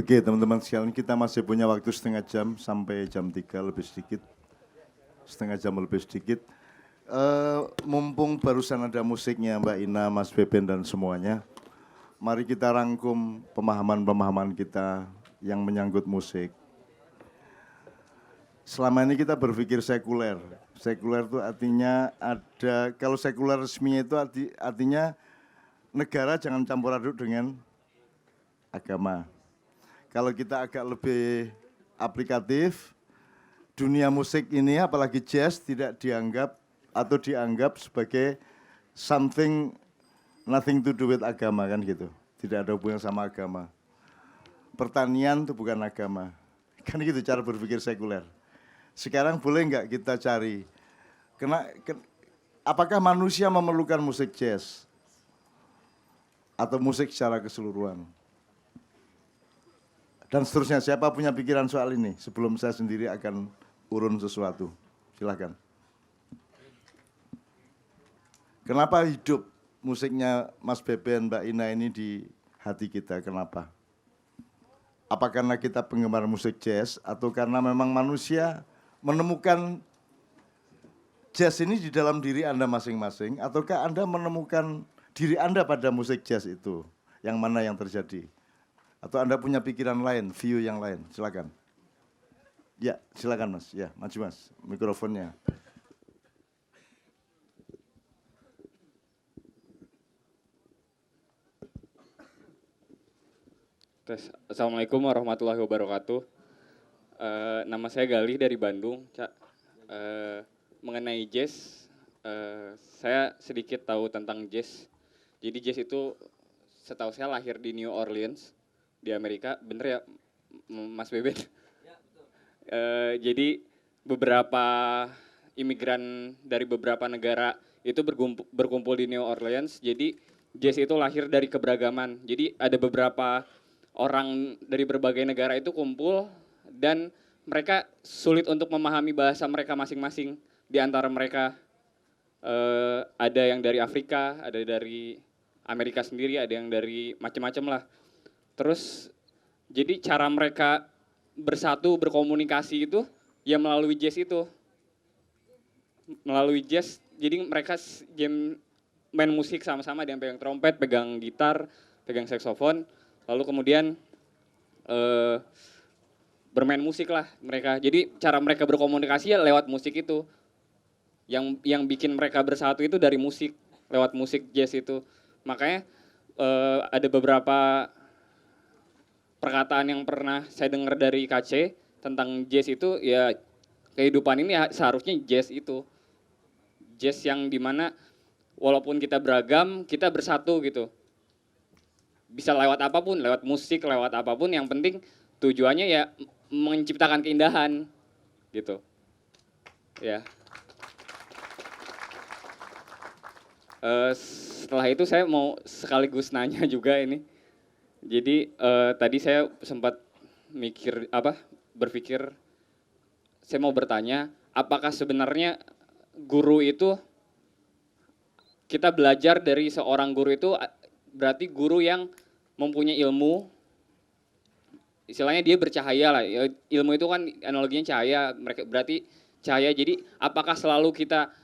Oke teman-teman sekalian, kita masih punya waktu setengah jam sampai jam 3 lebih sedikit. Setengah jam lebih sedikit. Mumpung barusan ada musiknya Mbak Ina, Mas Beben dan semuanya. Mari kita rangkum pemahaman-pemahaman kita yang menyangkut musik. Selama ini kita berpikir sekuler. Sekuler itu artinya ada, kalau sekuler resminya itu artinya negara jangan campur aduk dengan agama. Kalau kita agak lebih aplikatif, dunia musik ini apalagi jazz tidak dianggap atau dianggap sebagai something nothing to do with agama kan gitu. Tidak ada hubungan sama agama. Pertanian itu bukan agama. Kan gitu cara berpikir sekuler. Sekarang boleh nggak kita cari, apakah manusia memerlukan musik jazz? Atau musik secara keseluruhan? Dan seterusnya, siapa punya pikiran soal ini? Sebelum saya sendiri akan urun sesuatu. Silakan. Kenapa hidup musiknya Mas Beben, Mbak Ina ini di hati kita? Kenapa? Apa karena kita penggemar musik jazz atau karena memang manusia menemukan jazz ini di dalam diri Anda masing-masing, ataukah Anda menemukan diri Anda pada musik jazz itu? Yang mana yang terjadi? Atau Anda punya pikiran lain, view yang lain? Silakan. Ya, silakan Mas. Ya, maju Mas, mikrofonnya. Assalamualaikum warahmatullahi wabarakatuh. Nama saya Galih dari Bandung, Cak. Mengenai jazz, saya sedikit tahu tentang jazz. Jadi jazz itu setahu saya lahir di New Orleans, di Amerika. Bener ya, Mas Beben? Ya, betul. Jadi beberapa imigran dari beberapa negara itu berkumpul di New Orleans. Jadi jazz itu lahir dari keberagaman. Jadi ada beberapa orang dari berbagai negara itu kumpul dan mereka sulit untuk memahami bahasa mereka masing-masing. Di antara mereka ada yang dari Afrika, ada dari Amerika sendiri, ada yang dari macam-macam lah. Terus jadi cara mereka bersatu, berkomunikasi itu ya melalui jazz itu. Melalui jazz, jadi mereka main musik sama-sama, ada yang pegang trompet, pegang gitar, pegang saksofon. Lalu kemudian bermain musik lah mereka. Jadi cara mereka berkomunikasi ya lewat musik itu. Yang bikin mereka bersatu itu dari musik, lewat musik jazz itu. Makanya ada beberapa perkataan yang pernah saya dengar dari KC tentang jazz itu, ya kehidupan ini seharusnya jazz itu. Jazz yang dimana walaupun kita beragam, kita bersatu gitu. Bisa lewat apapun, lewat musik, lewat apapun, yang penting tujuannya ya menciptakan keindahan gitu. Ya. Setelah itu saya mau sekaligus nanya juga ini. Jadi tadi saya sempat berpikir, saya mau bertanya, apakah sebenarnya guru itu, kita belajar dari seorang guru itu berarti guru yang mempunyai ilmu, istilahnya dia bercahaya lah, ilmu itu kan analoginya cahaya, mereka berarti cahaya. Jadi apakah selalu kita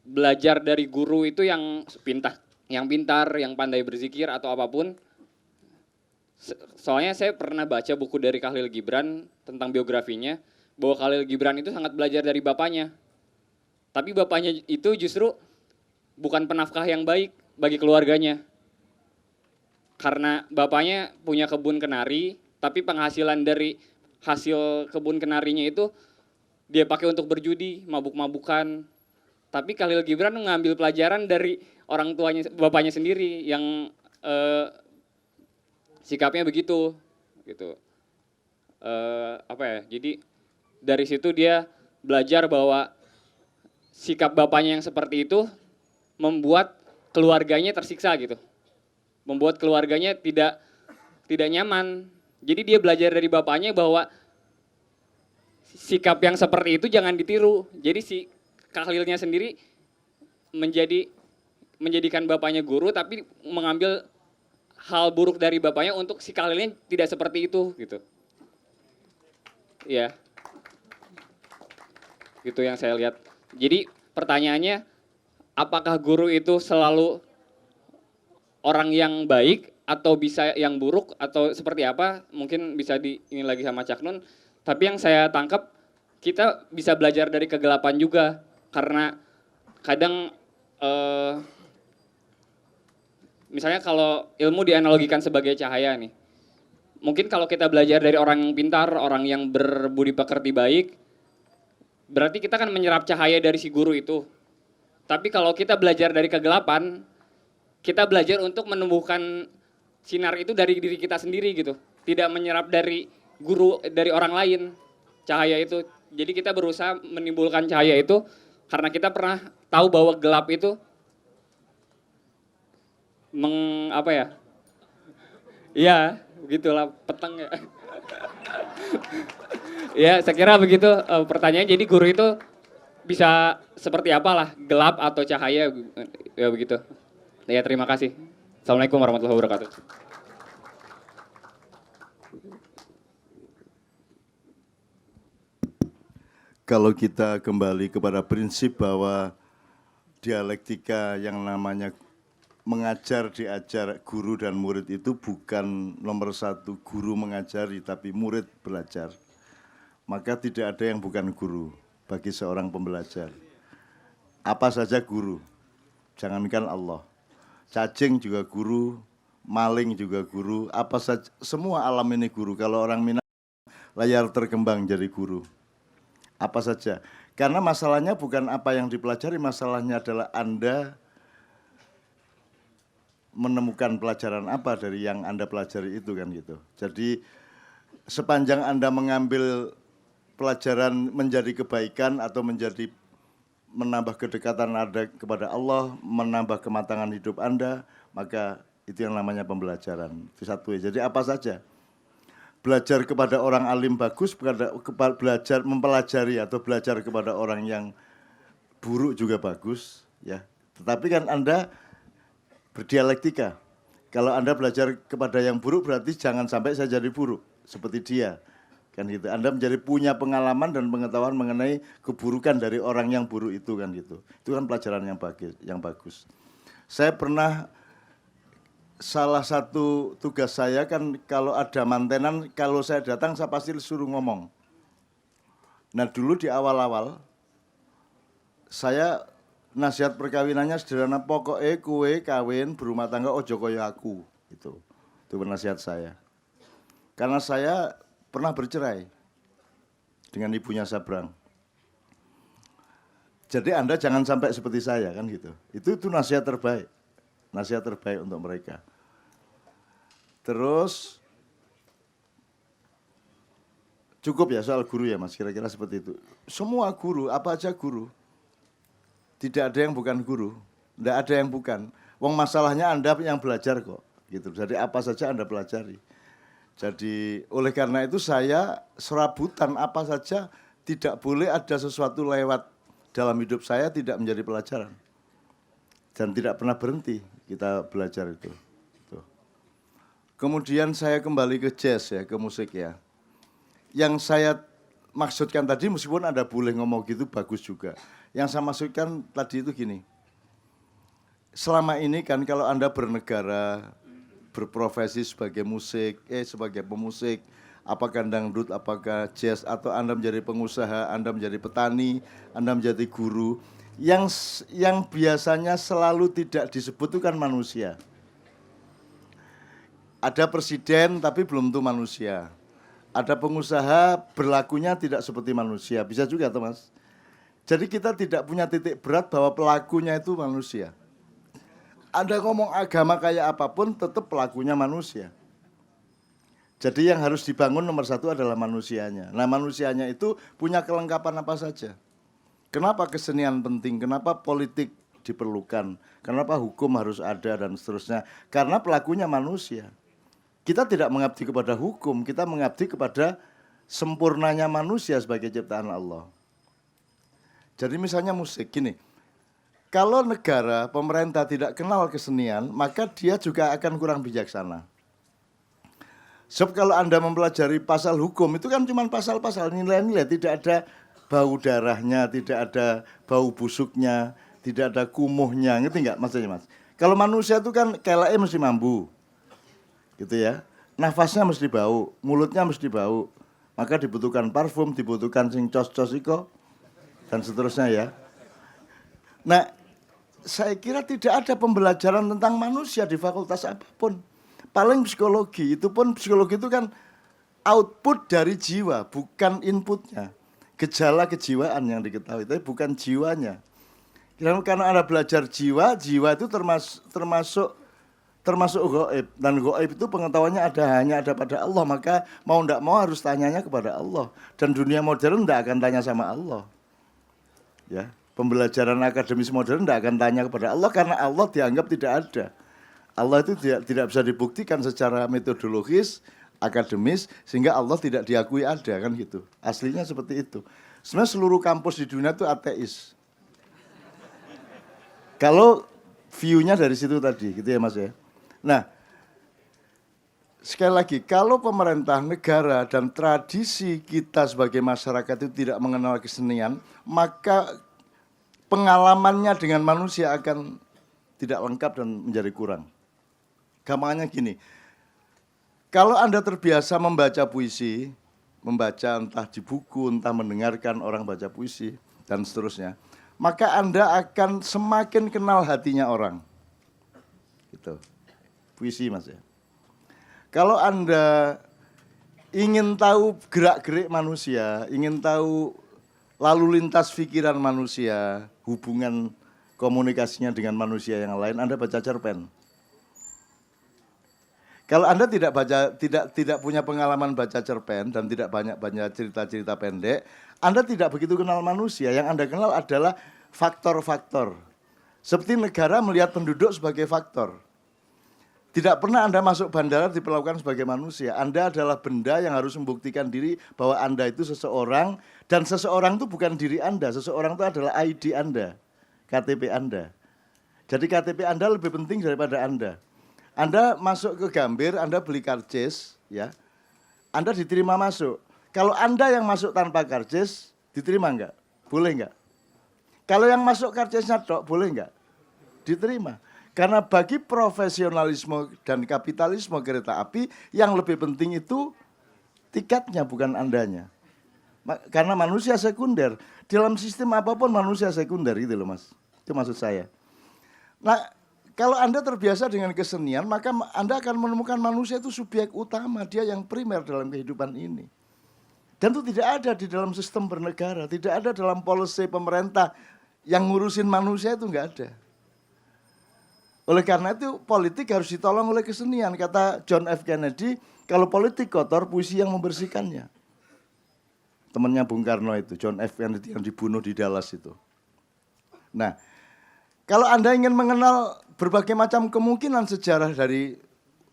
belajar dari guru itu yang pintar, yang pandai berzikir atau apapun? Soalnya saya pernah baca buku dari Khalil Gibran tentang biografinya, bahwa Khalil Gibran itu sangat belajar dari bapaknya. Tapi bapaknya itu justru bukan penafkah yang baik bagi keluarganya. Karena bapaknya punya kebun kenari, tapi penghasilan dari hasil kebun kenarinya itu dia pakai untuk berjudi, mabuk-mabukan. Tapi Khalil Gibran mengambil pelajaran dari orang tuanya, bapaknya sendiri yang sikapnya begitu, gitu. Jadi dari situ dia belajar bahwa sikap bapaknya yang seperti itu membuat keluarganya tersiksa gitu, membuat keluarganya tidak nyaman. Jadi dia belajar dari bapaknya bahwa sikap yang seperti itu jangan ditiru. Jadi si Khalilnya sendiri menjadikan bapaknya guru, tapi mengambil hal buruk dari bapaknya untuk si Khalilnya tidak seperti itu gitu. Iya, gitu yang saya lihat. Jadi pertanyaannya, apakah guru itu selalu orang yang baik atau bisa yang buruk atau seperti apa? Mungkin bisa ini lagi sama Cak Nun. Tapi yang saya tangkap, kita bisa belajar dari kegelapan juga, karena kadang misalnya kalau ilmu dianalogikan sebagai cahaya nih, mungkin kalau kita belajar dari orang yang pintar, orang yang berbudi pekerti baik, berarti kita kan menyerap cahaya dari si guru itu. Tapi kalau kita belajar dari kegelapan, kita belajar untuk menumbuhkan sinar itu dari diri kita sendiri gitu. Tidak menyerap dari guru, dari orang lain, cahaya itu. Jadi kita berusaha menimbulkan cahaya itu karena kita pernah tahu bahwa gelap itu apa ya? Iya, begitulah petang ya. Ya, saya kira begitu pertanyaan. Jadi guru itu bisa seperti apalah, gelap atau cahaya, ya begitu. Ya, terima kasih. Assalamualaikum warahmatullahi wabarakatuh. Kalau kita kembali kepada prinsip bahwa dialektika yang namanya mengajar, diajar, guru dan murid itu bukan nomor satu guru mengajari, tapi murid belajar. Maka tidak ada yang bukan guru bagi seorang pembelajar. Apa saja guru, jangankan Allah. Cacing juga guru, maling juga guru, apa saja, semua alam ini guru. Kalau orang Minang, layar terkembang jadi guru. Apa saja. Karena masalahnya bukan apa yang dipelajari, masalahnya adalah Anda menemukan pelajaran apa dari yang Anda pelajari itu kan gitu. Jadi sepanjang Anda mengambil pelajaran menjadi kebaikan atau menjadi menambah kedekatan Anda kepada Allah, menambah kematangan hidup Anda, maka itu yang namanya pembelajaran. Itu satu ya. Jadi apa saja. Belajar kepada orang alim bagus, belajar mempelajari atau belajar kepada orang yang buruk juga bagus ya. Tetapi kan Anda berdialektika. Kalau Anda belajar kepada yang buruk berarti jangan sampai saya jadi buruk seperti dia. Kan gitu. Anda menjadi punya pengalaman dan pengetahuan mengenai keburukan dari orang yang buruk itu kan gitu. Itu kan pelajaran yang bagus. Saya pernah, salah satu tugas saya kan kalau ada mantenan, kalau saya datang saya pasti suruh ngomong. Nah dulu di awal-awal saya nasihat perkawinannya sederhana, pokoknya kue kawin berumah tangga ojo koyo aku. Itu nasihat saya. Karena saya pernah bercerai dengan ibunya Sabrang. Jadi Anda jangan sampai seperti saya kan gitu. Itu nasihat terbaik. Nasihat terbaik untuk mereka. Terus cukup ya soal guru ya Mas, kira-kira seperti itu. Semua guru, apa aja guru. Tidak ada yang bukan guru, tidak ada yang bukan. Wong masalahnya Anda yang belajar kok, gitu. Jadi apa saja Anda pelajari. Jadi oleh karena itu saya serabutan apa saja, tidak boleh ada sesuatu lewat dalam hidup saya tidak menjadi pelajaran. Dan tidak pernah berhenti kita belajar itu. Kemudian saya kembali ke jazz ya, ke musik ya. Yang saya maksudkan tadi meskipun Anda boleh ngomong gitu bagus juga. Yang saya maksudkan tadi itu gini. Selama ini kan kalau Anda bernegara, berprofesi sebagai sebagai pemusik, apakah dangdut, apakah jazz, atau Anda menjadi pengusaha, Anda menjadi petani, Anda menjadi guru, yang biasanya selalu tidak disebut itu kan manusia. Ada presiden tapi belum tentu manusia. Ada pengusaha berlakunya tidak seperti manusia. Bisa juga tuh Mas. Jadi kita tidak punya titik berat bahwa pelakunya itu manusia. Anda ngomong agama kayak apapun tetap pelakunya manusia. Jadi yang harus dibangun nomor satu adalah manusianya. Nah manusianya itu punya kelengkapan apa saja. Kenapa kesenian penting? Kenapa politik diperlukan? Kenapa hukum harus ada dan seterusnya? Karena pelakunya manusia. Kita tidak mengabdi kepada hukum, kita mengabdi kepada sempurnanya manusia sebagai ciptaan Allah. Jadi misalnya musik, gini, Kalau negara, pemerintah tidak kenal kesenian, maka dia juga akan kurang bijaksana. Sebab kalau Anda mempelajari pasal hukum, itu kan cuma pasal-pasal nilai-nilai, tidak ada bau darahnya, tidak ada bau busuknya, tidak ada kumuhnya, ngerti nggak maksudnya Mas? Kalau manusia itu kan keleknya mesti mambu, gitu ya. Nafasnya mesti bau, mulutnya mesti bau. Maka dibutuhkan parfum, dibutuhkan sing cos-cos iko, dan seterusnya ya. Nah, saya kira tidak ada pembelajaran tentang manusia di fakultas apapun. Paling psikologi, itu pun psikologi itu kan output dari jiwa, bukan inputnya. Gejala kejiwaan yang diketahui, tapi bukan jiwanya. Karena Anda belajar jiwa, jiwa itu termasuk gaib, dan gaib itu pengetahuannya hanya ada pada Allah, maka mau tidak mau harus tanyanya kepada Allah, dan dunia modern tidak akan tanya sama Allah, ya. Pembelajaran akademis modern tidak akan tanya kepada Allah karena Allah dianggap tidak ada. Allah itu tidak bisa dibuktikan secara metodologis, akademis, sehingga Allah tidak diakui ada, kan gitu. Aslinya seperti itu. Sebenarnya seluruh kampus di dunia itu ateis. Kalau view-nya dari situ tadi, gitu ya Mas ya. Nah, sekali lagi, kalau pemerintah, negara, dan tradisi kita sebagai masyarakat itu tidak mengenal kesenian, maka pengalamannya dengan manusia akan tidak lengkap dan menjadi kurang. Gampangnya gini, kalau Anda terbiasa membaca puisi, membaca entah di buku, entah mendengarkan orang baca puisi, dan seterusnya, maka Anda akan semakin kenal hatinya orang. Gitu. Puisi Mas ya. Kalau Anda ingin tahu gerak-gerik manusia, ingin tahu lalu lintas pikiran manusia, hubungan komunikasinya dengan manusia yang lain, Anda baca cerpen. Kalau Anda tidak punya pengalaman baca cerpen dan tidak banyak cerita-cerita pendek, Anda tidak begitu kenal manusia. Yang Anda kenal adalah faktor-faktor. Seperti negara melihat penduduk sebagai faktor. Tidak pernah Anda masuk bandara diperlakukan sebagai manusia. Anda adalah benda yang harus membuktikan diri bahwa Anda itu seseorang, dan seseorang itu bukan diri Anda, seseorang itu adalah ID Anda, KTP Anda. Jadi KTP Anda lebih penting daripada Anda. Anda masuk ke Gambir, Anda beli karcis, ya, Anda diterima masuk. Kalau Anda yang masuk tanpa karcis, diterima enggak? Boleh enggak? Kalau yang masuk karcisnya tok, boleh enggak? Diterima. Karena bagi profesionalisme dan kapitalisme kereta api, yang lebih penting itu tiketnya, bukan Andanya. Karena manusia sekunder. Dalam sistem apapun manusia sekunder, gitu loh Mas. Itu maksud saya. Nah, kalau Anda terbiasa dengan kesenian, maka Anda akan menemukan manusia itu subjek utama, dia yang primer dalam kehidupan ini. Dan itu tidak ada di dalam sistem bernegara, tidak ada dalam policy pemerintah yang ngurusin manusia, itu enggak ada. Oleh karena itu politik harus ditolong oleh kesenian. Kata John F. Kennedy, kalau politik kotor, puisi yang membersihkannya. Temannya Bung Karno itu, John F. Kennedy yang dibunuh di Dallas itu. Nah, kalau Anda ingin mengenal berbagai macam kemungkinan sejarah dari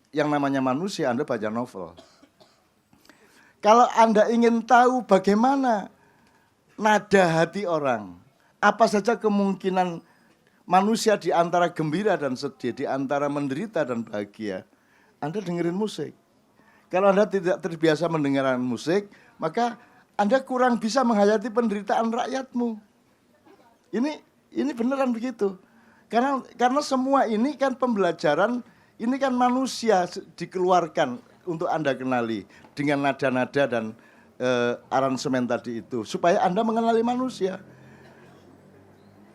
yang namanya manusia, Anda baca novel. Kalau Anda ingin tahu bagaimana nada hati orang, apa saja kemungkinan manusia di antara gembira dan sedih, di antara menderita dan bahagia, Anda dengerin musik. Kalau Anda tidak terbiasa mendengarkan musik, maka Anda kurang bisa menghayati penderitaan rakyatmu. Ini beneran begitu. Karena semua ini kan pembelajaran, ini kan manusia dikeluarkan untuk Anda kenali dengan nada-nada dan aransemen tadi itu, supaya Anda mengenali manusia.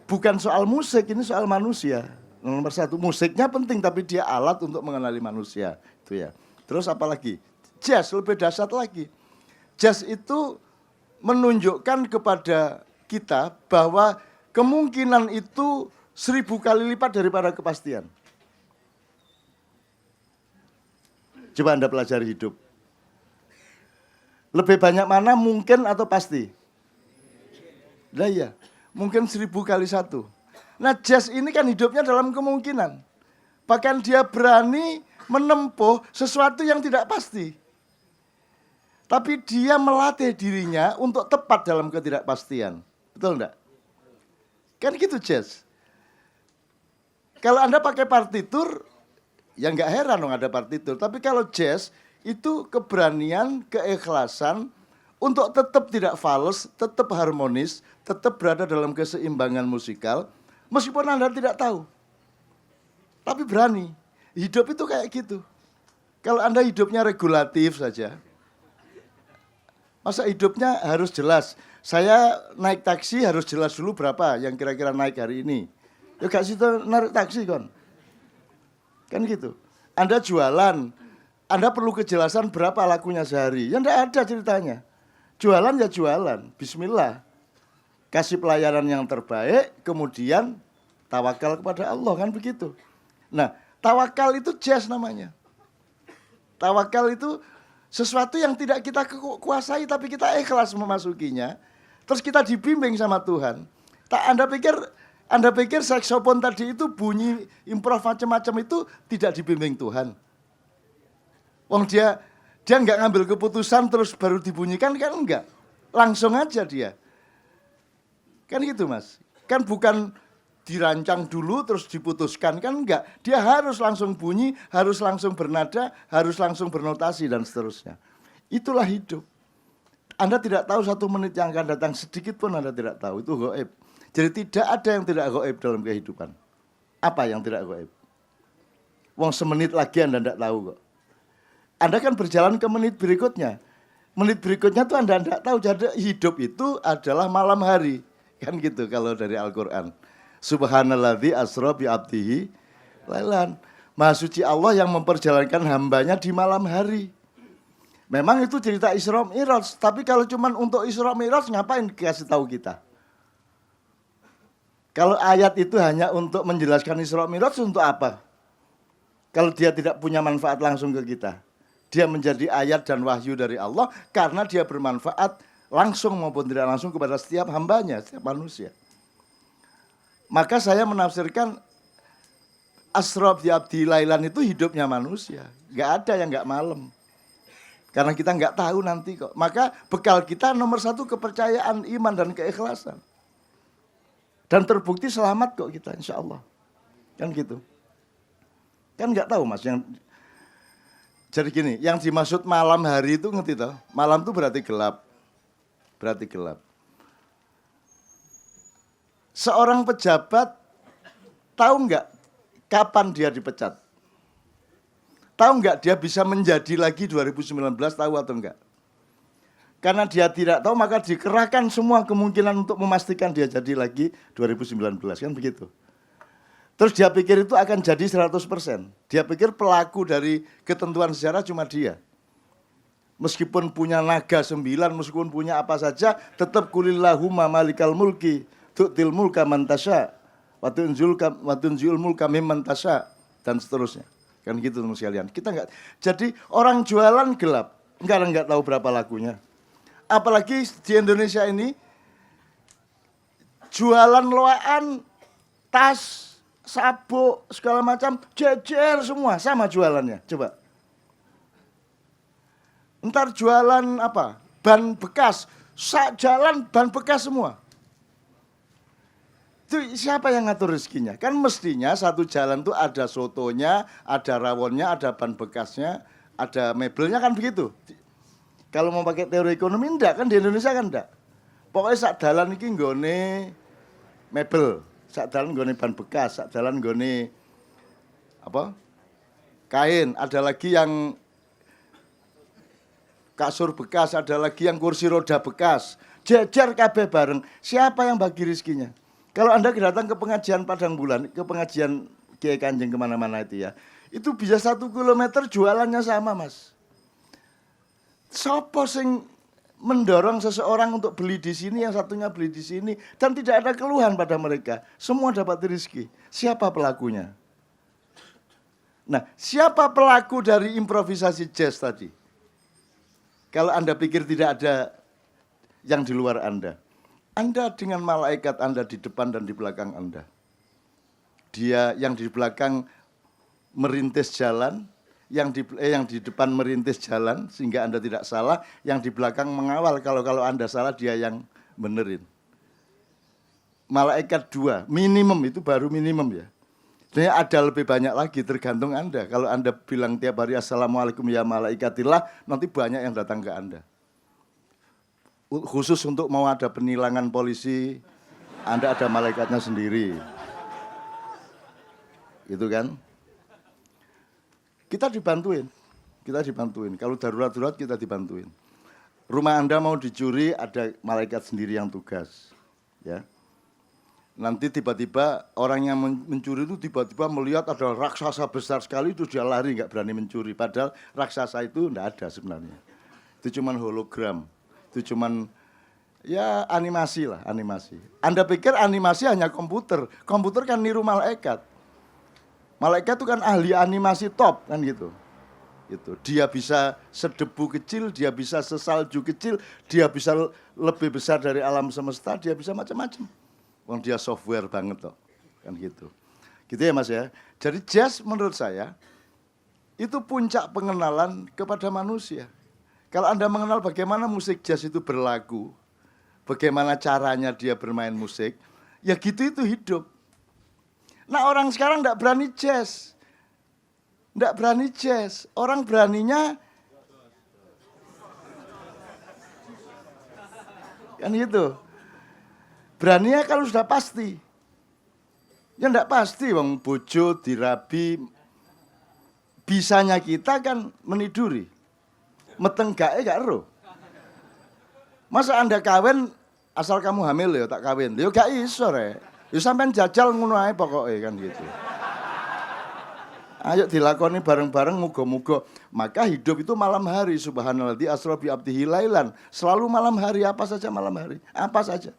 Bukan soal musik, ini soal manusia. Nomor satu, musiknya penting, tapi dia alat untuk mengenali manusia. Itu ya. Terus apa lagi? Jazz, lebih dahsyat lagi. Jazz itu menunjukkan kepada kita bahwa kemungkinan itu 1000 kali lipat daripada kepastian. Coba Anda pelajari hidup. Lebih banyak mana mungkin atau pasti? Nah iya. Mungkin 1000 kali 1. Nah jazz ini kan hidupnya dalam kemungkinan. Bahkan dia berani menempuh sesuatu yang tidak pasti. Tapi dia melatih dirinya untuk tepat dalam ketidakpastian. Betul enggak? Kan gitu jazz. Kalau Anda pakai partitur, ya nggak heran dong ada partitur. Tapi kalau jazz, itu keberanian, keikhlasan, untuk tetap tidak fals, tetap harmonis, tetap berada dalam keseimbangan musikal, meskipun Anda tidak tahu. Tapi berani. Hidup itu kayak gitu. Kalau Anda hidupnya regulatif saja, masa hidupnya harus jelas. Saya naik taksi harus jelas dulu berapa yang kira-kira naik hari ini. Ya gak situ narik taksi kan. Kan gitu. Anda jualan, Anda perlu kejelasan berapa lakunya sehari. Ya enggak ada ceritanya. Jualan ya jualan, bismillah. Kasih pelayanan yang terbaik, kemudian tawakal kepada Allah, kan begitu. Nah, tawakal itu jazz namanya. Tawakal itu sesuatu yang tidak kita kuasai, tapi kita ikhlas memasukinya. Terus kita dibimbing sama Tuhan. Anda pikir saksofon tadi itu bunyi improv macam-macam itu tidak dibimbing Tuhan? Wong dia nggak ngambil keputusan terus baru dibunyikan, kan enggak. Langsung aja dia. Kan gitu Mas. Kan bukan dirancang dulu terus diputuskan, kan enggak. Dia harus langsung bunyi, harus langsung bernada, harus langsung bernotasi dan seterusnya. Itulah hidup. Anda tidak tahu 1 menit yang akan datang, sedikit pun Anda tidak tahu, itu gaib. Jadi tidak ada yang tidak gaib dalam kehidupan. Apa yang tidak gaib? Wong semenit lagi Anda tidak tahu kok. Anda kan berjalan ke menit berikutnya. Menit berikutnya tuh Anda tidak tahu. Jadi hidup itu adalah malam hari. Kan gitu kalau dari Al-Quran. Subhanalladzi asra bi abdihi lailan. Maha suci Allah yang memperjalankan hambanya di malam hari. Memang itu cerita Isra Mi'raj. Tapi kalau cuma untuk Isra Mi'raj ngapain kasih tahu kita? Kalau ayat itu hanya untuk menjelaskan Isra Mi'raj untuk apa? Kalau dia tidak punya manfaat langsung ke kita. Dia menjadi ayat dan wahyu dari Allah karena dia bermanfaat langsung maupun tidak langsung kepada setiap hambanya, setiap manusia. Maka saya menafsirkan Asra bi abdi lailan itu hidupnya manusia. Nggak ada yang nggak malam. Karena kita nggak tahu nanti kok. Maka bekal kita nomor 1 kepercayaan, iman dan keikhlasan. Dan terbukti selamat kok kita insya Allah. Kan gitu. Kan nggak tahu Mas. Jadi gini, yang dimaksud malam hari itu ngerti toh? Malam itu berarti gelap. Berarti gelap. Seorang pejabat tahu nggak kapan dia dipecat? Tahu nggak dia bisa menjadi lagi 2019, tahu atau enggak? Karena dia tidak tahu maka dikerahkan semua kemungkinan untuk memastikan dia jadi lagi 2019, kan begitu. Terus dia pikir itu akan jadi 100%. Dia pikir pelaku dari ketentuan sejarah cuma dia. Meskipun punya naga 9, meskipun punya apa saja, tetap kulillahumma malikal mulki, tu'til mulka man tasya, wa tunzilul mulka mimman tasya, dan seterusnya. Kan gitu teman sekalian. Kita enggak. Jadi orang jualan gelap, enggak tahu berapa lakunya. Apalagi di Indonesia ini jualan loaan, tas, sabuk, segala macam, jejer semua sama jualannya. Coba. Ntar jualan apa? Ban bekas, jalan ban bekas semua. Itu siapa yang ngatur rezekinya? Kan mestinya satu jalan tuh ada sotonya, ada rawonnya, ada ban bekasnya, ada mebelnya, kan begitu. Kalau mau pakai teori ekonomi enggak, kan di Indonesia kan enggak. Pokoknya sak dalan iki nggone mebel, sak dalan nggone ban bekas, sak dalan nggone apa? Kain, ada lagi yang kasur bekas, ada lagi yang kursi roda bekas. Jejer kabeh bareng. Siapa yang bagi rezekinya? Kalau Anda datang ke pengajian Padang Bulan, ke pengajian Kiai Kanjeng kemana-mana itu ya, itu bisa 1 kilometer jualannya sama Mas. Sopo sing mendorong seseorang untuk beli di sini, yang satunya beli di sini, dan tidak ada keluhan pada mereka. Semua dapat rezeki. Siapa pelakunya? Nah, siapa pelaku dari improvisasi jazz tadi? Kalau Anda pikir tidak ada yang di luar Anda. Anda dengan malaikat Anda di depan dan di belakang Anda. Dia yang di belakang merintis jalan, yang di depan merintis jalan sehingga Anda tidak salah, yang di belakang mengawal kalau Anda salah dia yang benerin. Malaikat 2, minimum itu baru minimum ya. Sebenarnya ada lebih banyak lagi, tergantung Anda. Kalau Anda bilang tiap hari Assalamualaikum ya malaikatillah, nanti banyak yang datang ke Anda. Khusus untuk mau ada penilangan polisi, Anda ada malaikatnya sendiri. Gitu kan? Kita dibantuin. Kalau darurat-darurat kita dibantuin. Rumah Anda mau dicuri, ada malaikat sendiri yang tugas. Ya. Nanti tiba-tiba orang yang mencuri itu tiba-tiba melihat ada raksasa besar sekali, itu dia lari, nggak berani mencuri. Padahal raksasa itu nggak ada sebenarnya. Itu cuma hologram. Itu cuman ya animasi lah, animasi. Anda pikir animasi hanya komputer. Komputer kan niru malaikat. Malaikat itu kan ahli animasi top kan gitu. Gitu. Dia bisa sedebu kecil, dia bisa sesalju kecil, dia bisa lebih besar dari alam semesta, dia bisa macam-macam. Wong dia software banget toh. Kan gitu. Gitu ya Mas ya. Jadi jazz menurut saya itu puncak pengenalan kepada manusia. Kalau Anda mengenal bagaimana musik jazz itu berlagu, bagaimana caranya dia bermain musik, ya gitu itu hidup. Nah orang sekarang enggak berani jazz. Enggak berani jazz. Orang beraninya kan gitu. Beraninya kalau sudah pasti. Ya enggak pasti, wong bojo dirabi. Bisanya kita kan meniduri. Meteng gae gak ero. Masa Anda kawin asal kamu hamil ya tak kawin. Ya gak iso rek. Ya sampean jajal ngono ae pokoke kan gitu. Ayo dilakoni bareng-bareng muga-muga. Maka hidup itu malam hari. Subhanalladzi asra bi abdihi lailan. Selalu malam hari, apa saja malam hari. Apa saja.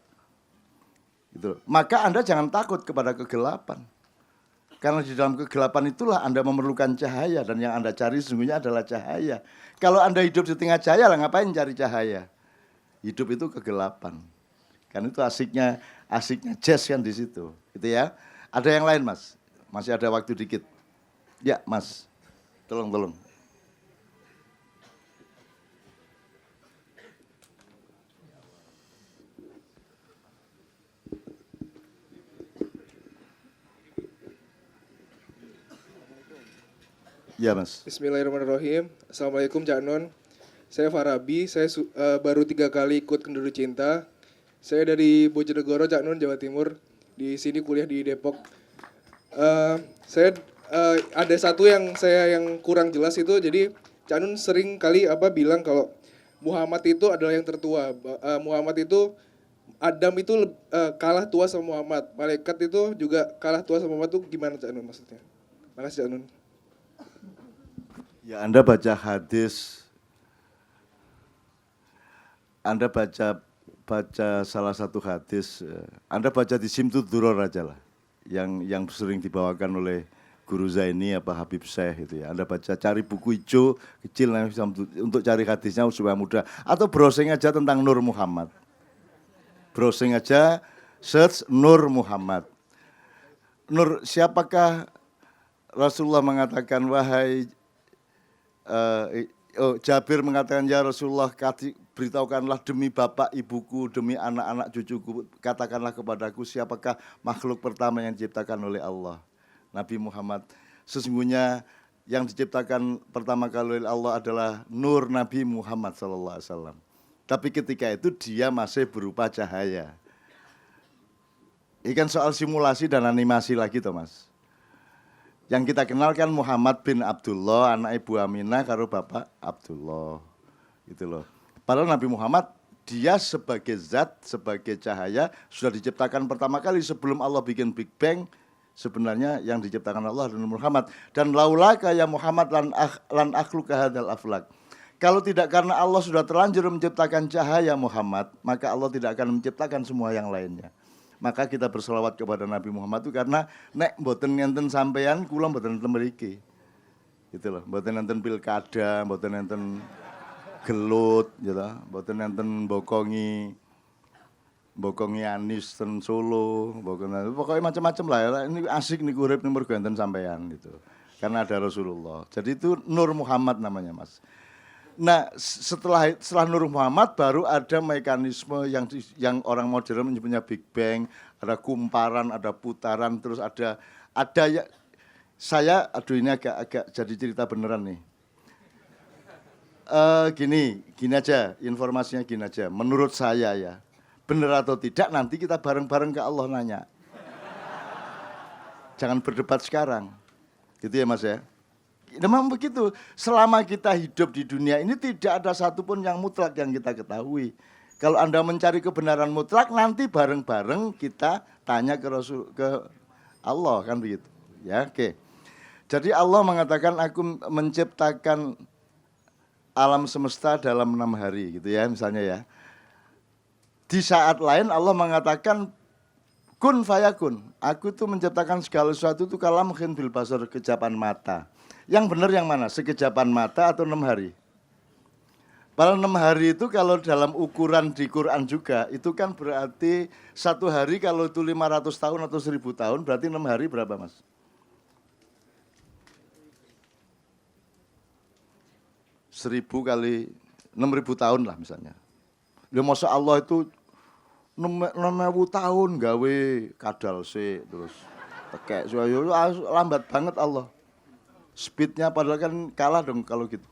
Gitu. Maka Anda jangan takut kepada kegelapan. Karena di dalam kegelapan itulah Anda memerlukan cahaya. Dan yang Anda cari sesungguhnya adalah cahaya. Kalau Anda hidup di tengah cahaya, lah ngapain cari cahaya? Hidup itu kegelapan. Kan itu asiknya jazz kan di situ. Gitu ya. Ada yang lain Mas? Masih ada waktu dikit. Ya Mas, tolong. Ya Mas. Bismillahirrahmanirrahim. Assalamualaikum Cak Non. Saya Farabi, saya baru 3 kali ikut Kendur Cinta. Saya dari Bojonegoro, Cak Non, Jawa Timur. Di sini kuliah di Depok. Saya ada satu yang kurang jelas itu, jadi Cak Nun sering kali bilang kalau Muhammad itu adalah yang tertua. Muhammad itu Adam itu kalah tua sama Muhammad. Malaikat itu juga kalah tua sama Muhammad, itu gimana Cak Nun maksudnya? Makasih Cak Nun. Ya Anda baca hadis, Anda baca salah satu hadis, Anda baca di Simtud Duror aja lah, yang sering dibawakan oleh Guru Zaini apa Habib Syekh itu ya. Anda baca, cari buku hijau kecil untuk cari hadisnya supaya mudah. Atau browsing aja tentang Nur Muhammad. Browsing aja, search Nur Muhammad. Nur, siapakah Rasulullah mengatakan, wahai Jabir mengatakan, ya Rasulullah, beritahukanlah demi bapak ibuku, demi anak-anak cucuku, katakanlah kepadaku siapakah makhluk pertama yang diciptakan oleh Allah. Nabi Muhammad, sesungguhnya yang diciptakan pertama kali oleh Allah adalah nur Nabi Muhammad SAW. Tapi ketika itu dia masih berupa cahaya. Ini kan soal simulasi dan animasi lagi toh Mas. Yang kita kenal kan Muhammad bin Abdullah, anak Ibu Aminah karo Bapak Abdullah. Gitu loh. Padahal Nabi Muhammad dia sebagai zat, sebagai cahaya sudah diciptakan pertama kali sebelum Allah bikin Big Bang. Sebenarnya yang diciptakan Allah adalah Muhammad. Dan laulaka ya Muhammad lan akhluka hadzal aflak. Kalau tidak karena Allah sudah terlanjur menciptakan cahaya Muhammad, maka Allah tidak akan menciptakan semua yang lainnya. Maka kita berselawat kepada Nabi Muhammad itu karena nek mboten ngenten sampean kula mboten enten mriki. Gitu loh, mboten enten pilkada, mboten enten gelut gitu, mboten enten bokongi Anies ten Solo, pokoknya macam-macam lah ya. Ini asik nih urip ning mergo enten sampean gitu. Karena ada Rasulullah. Jadi itu Nur Muhammad namanya, Mas. Nah, setelah Nur Muhammad baru ada mekanisme yang orang modern menyebutnya Big Bang, ada kumparan, ada putaran, terus ada aduh ini agak jadi cerita beneran nih. Gini aja, informasinya gini aja. Menurut saya ya, benar atau tidak nanti kita bareng-bareng ke Allah nanya. Jangan berdebat sekarang. Gitu ya Mas ya. Memang begitu, selama kita hidup di dunia ini tidak ada satupun yang mutlak yang kita ketahui. Kalau Anda mencari kebenaran mutlak, nanti bareng-bareng kita tanya ke Allah, kan begitu. Ya, oke. Jadi Allah mengatakan, aku menciptakan alam semesta dalam 6 hari, gitu ya, misalnya ya. Di saat lain Allah mengatakan, kun fayakun. Aku tuh menciptakan segala sesuatu itu kalamhin bil basar, kejapan mata. Yang benar yang mana? Sekejapan mata atau 6 hari? Pada 6 hari itu kalau dalam ukuran di Quran juga, itu kan berarti 1 hari kalau itu 500 tahun atau 1000 tahun, berarti 6 hari berapa Mas? 1000 kali 6000 tahun lah misalnya. Ya masa Allah itu 6.000 tahun gawe kadal sih, terus tekek, lambat banget Allah. Speednya padahal kan kalah dong kalau gitu,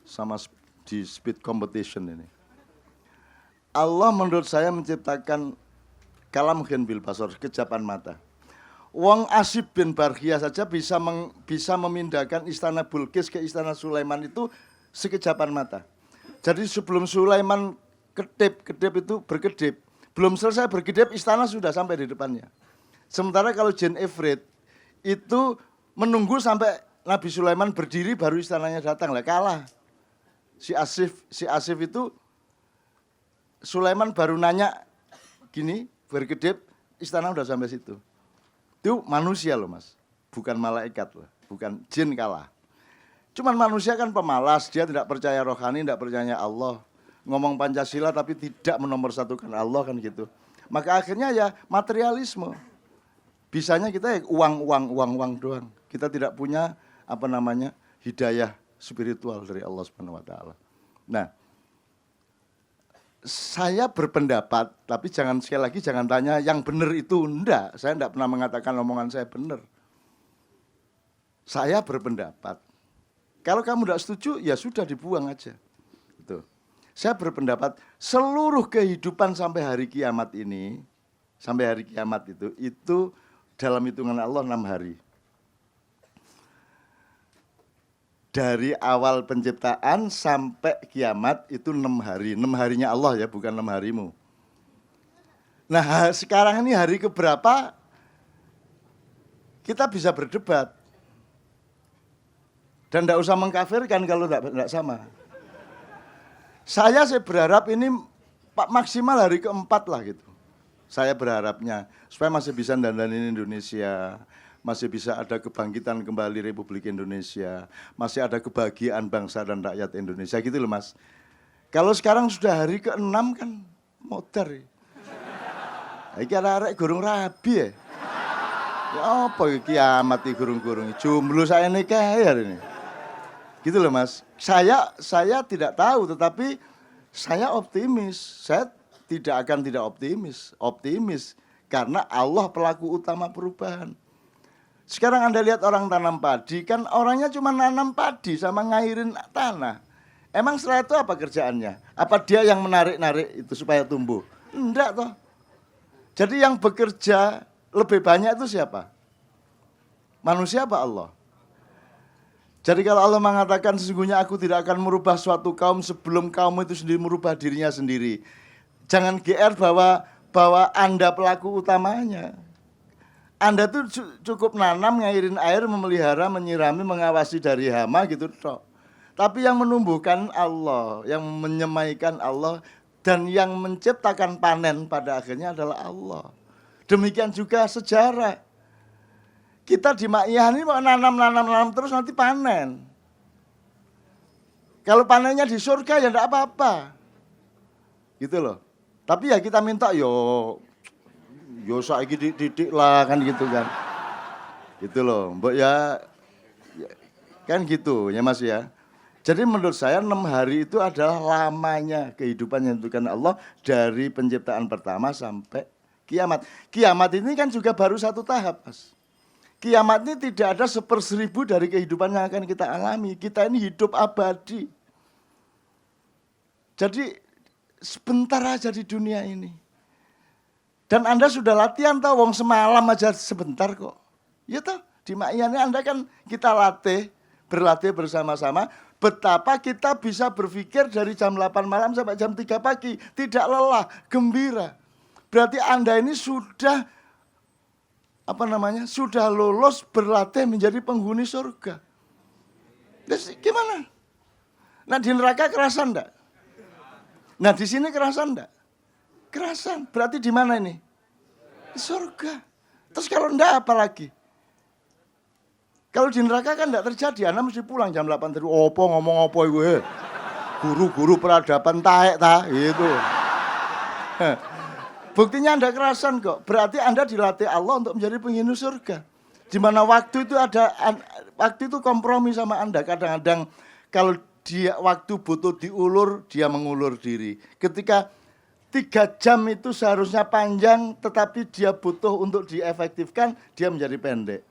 sama di speed competition ini. Allah menurut saya menciptakan kalamhin bil basar, kejapan mata. Wong Asib bin Barkhiyah saja bisa memindahkan istana Bilqis ke istana Sulaiman itu sekejapan mata. Jadi sebelum Sulaiman kedip itu berkedip, belum selesai berkedip istana sudah sampai di depannya. Sementara kalau Jin Ifrit itu menunggu sampai Nabi Sulaiman berdiri baru istananya datang, lah kalah. Si Asif itu Sulaiman baru nanya gini, berkedip, istana udah sampai situ. Itu manusia loh Mas, bukan malaikat loh, bukan jin kalah. Cuman manusia kan pemalas, dia tidak percaya rohani, tidak percaya Allah. Ngomong Pancasila tapi tidak menomorsatukan Allah kan gitu. Maka akhirnya ya materialisme. Bisanya kita ya uang doang. Kita tidak punya hidayah spiritual dari Allah Subhanahu wa taala. Nah, saya berpendapat, tapi sekali lagi jangan tanya yang benar itu enggak. Saya enggak pernah mengatakan omongan saya benar. Saya berpendapat, kalau kamu enggak setuju, ya sudah dibuang aja. Gitu. Saya berpendapat seluruh kehidupan sampai hari kiamat ini, sampai hari kiamat itu dalam hitungan Allah 6 hari. Dari awal penciptaan sampai kiamat itu 6 hari. 6 harinya Allah ya, bukan 6 harimu. Nah sekarang ini hari keberapa kita bisa berdebat. Dan tidak usah mengkafirkan kalau tidak sama. Saya berharap ini maksimal hari keempat lah gitu. Saya berharapnya supaya masih bisa dandanin Indonesia, masih bisa ada kebangkitan kembali Republik Indonesia, masih ada kebahagiaan bangsa dan rakyat Indonesia gitu loh Mas. Kalau sekarang sudah hari ke-6 kan modar ya. Iki arek gurung rabi ya. Ya apa kiamat iki gurung-gurung. Jomblo saya nikah ya hari ini. Gitu loh Mas. Saya tidak tahu tetapi saya optimis. Saya tidak akan tidak optimis. Optimis karena Allah pelaku utama perubahan. Sekarang Anda lihat orang tanam padi, kan orangnya cuma nanam padi sama ngairin tanah. Emang setelah itu apa kerjaannya? Apa dia yang menarik-narik itu supaya tumbuh? Enggak toh. Jadi yang bekerja lebih banyak itu siapa? Manusia apa Allah? Jadi kalau Allah mengatakan sesungguhnya aku tidak akan merubah suatu kaum sebelum kaum itu sendiri merubah dirinya sendiri. Jangan GR bahwa Anda pelaku utamanya. Anda tuh cukup nanam, ngairin air, memelihara, menyirami, mengawasi dari hama gitu toh. Tapi yang menumbuhkan Allah, yang menyemaikan Allah, dan yang menciptakan panen pada akhirnya adalah Allah. Demikian juga sejarah. Kita di Ma'iyah ini mau nanam terus nanti panen. Kalau panennya di surga ya enggak apa-apa. Gitu loh. Tapi ya kita minta yo saiki didik lah kan gitu kan. Gitu loh. Mbok ya kan gitu ya Mas ya. Jadi menurut saya 6 hari itu adalah lamanya kehidupan yang ditentukan Allah dari penciptaan pertama sampai kiamat. Kiamat ini kan juga baru satu tahap Mas. kiamat ini tidak ada 1/1000 dari kehidupan yang akan kita alami. Kita ini hidup abadi. Jadi sebentar aja di dunia ini. Dan Anda sudah latihan tahu, wong semalam aja sebentar kok. Ya toh, di Ma'iyah ini Anda kan kita berlatih bersama-sama. Betapa kita bisa berpikir dari jam 8 malam sampai jam 3 pagi. Tidak lelah, gembira. Berarti Anda ini sudah, sudah lolos berlatih menjadi penghuni surga. Terus gimana? Nah di neraka kerasan enggak? Nah di sini kerasan enggak? Kerasan. Berarti di mana ini? Di surga. Terus kalau enggak apa lagi? Kalau di neraka kan enggak terjadi, Anda mesti pulang jam 8 tadi. Opo ngomong apa iku? Guru-guru peradaban taek ta, gitu. Buktinya Anda kerasan kok. Berarti Anda dilatih Allah untuk menjadi penghuni surga. Di mana waktu itu kompromi sama Anda. Kadang-kadang kalau dia waktu butuh diulur, dia mengulur diri. Ketika 3 jam itu seharusnya panjang, tetapi dia butuh untuk diefektifkan, dia menjadi pendek.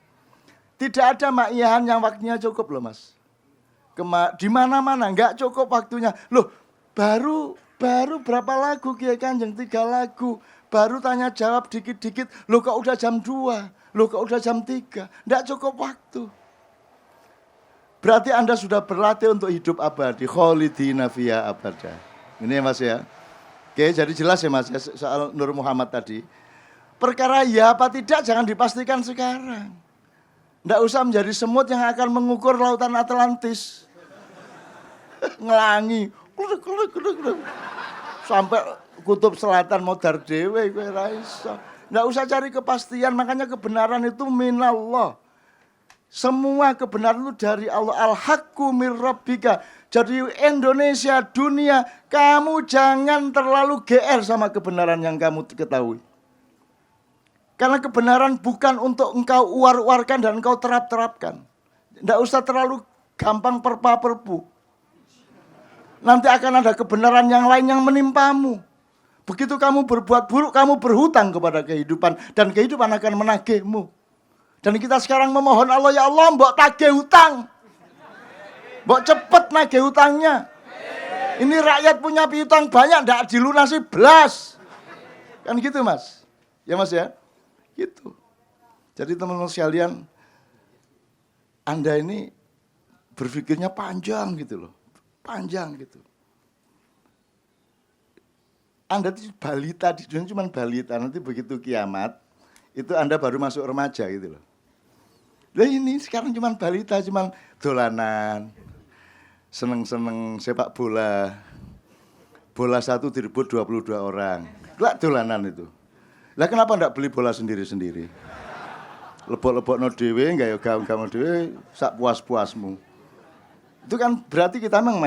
Tidak ada ma'iyahan yang waktunya cukup loh mas. Di mana-mana nggak cukup waktunya. Loh baru berapa lagu Kiai Kanjeng? 3 lagu. Baru tanya jawab dikit-dikit. Loh kok udah jam 2? Loh kok udah jam 3? Nggak cukup waktu. Berarti Anda sudah berlatih untuk hidup abadi. Kholidina fiha abada. Ini ya mas ya. Oke jadi jelas ya mas ya, soal Nur Muhammad tadi. Perkara ya apa tidak jangan dipastikan sekarang. Nggak usah menjadi semut yang akan mengukur lautan Atlantis. Ngelangi. Sampai kutub selatan modar dewe. Nggak usah cari kepastian. Makanya kebenaran itu minallah. Semua kebenaran itu dari Allah. Al-haqqu mir rabbika. Jadi Indonesia, dunia, kamu jangan terlalu GR sama kebenaran yang kamu ketahui. Karena kebenaran bukan untuk engkau uar-uarkan dan engkau terap-terapkan. Tidak usah terlalu gampang perpa-perpu. Nanti akan ada kebenaran yang lain yang menimpamu. Begitu kamu berbuat buruk, kamu berhutang kepada kehidupan. Dan kehidupan akan menagihmu. Dan kita sekarang memohon Allah, ya Allah, mbok tagih hutang. Mbok cepet nagih hutangnya. Ini rakyat punya piutang banyak, tidak dilunasi belas. Kan gitu mas. Ya mas ya. Gitu. Jadi teman-teman sekalian, Anda ini berpikirnya panjang gitu loh. Panjang gitu. Anda itu balita di dunia cuma balita, nanti begitu kiamat, itu Anda baru masuk remaja gitu loh. Lah ini sekarang cuma balita, cuma dolanan, seneng-seneng sepak bola. Bola satu direbut 22 orang. Lah dolanan itu. Lah kenapa enggak beli bola sendiri-sendiri? Lebok-lebok no dewe, enggak ya gaung-gaung dewe, sak puas-puasmu. Itu kan berarti kita memang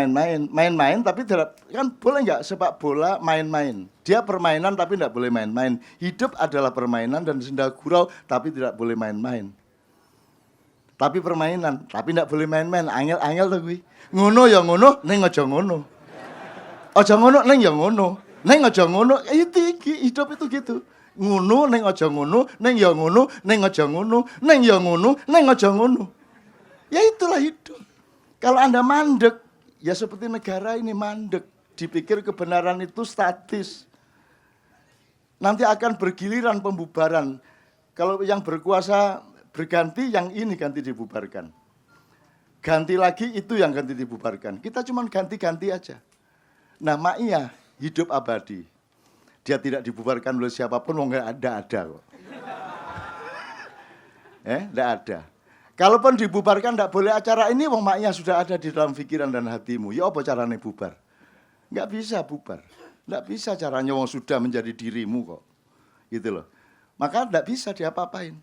main-main tapi kan boleh enggak sepak bola main-main. Dia permainan tapi enggak boleh main-main. Hidup adalah permainan dan senda gurau tapi tidak boleh main-main. Tapi permainan, tapi enggak boleh main-main. Angel-angel tuh gue. Ngono ya ngono, neng aja ngono. Aja ngono, neng ya ngono. Neng aja ngono, itu hidup itu gitu. Ngono, neng aja ngono, neng ya ngono, neng aja ngono, neng ya ngono, neng aja ngono. Ya itulah hidup. Kalau Anda mandek, ya seperti negara ini mandek. Dipikir kebenaran itu statis. Nanti akan bergiliran pembubaran. Kalau yang berkuasa berganti, yang ini ganti dibubarkan. Ganti lagi, itu yang ganti dibubarkan. Kita cuma ganti-ganti aja. Nah, Ma'iyah, hidup abadi. Dia tidak dibubarkan oleh siapapun, nggak ada kok. Nggak ada. Kalaupun dibubarkan, nggak boleh acara ini, wong Ma'iyah sudah ada di dalam pikiran dan hatimu. Ya apa caranya bubar? Nggak bisa bubar. Nggak bisa caranya wong sudah menjadi dirimu kok. Gitu loh. Maka nggak bisa diapa-apain.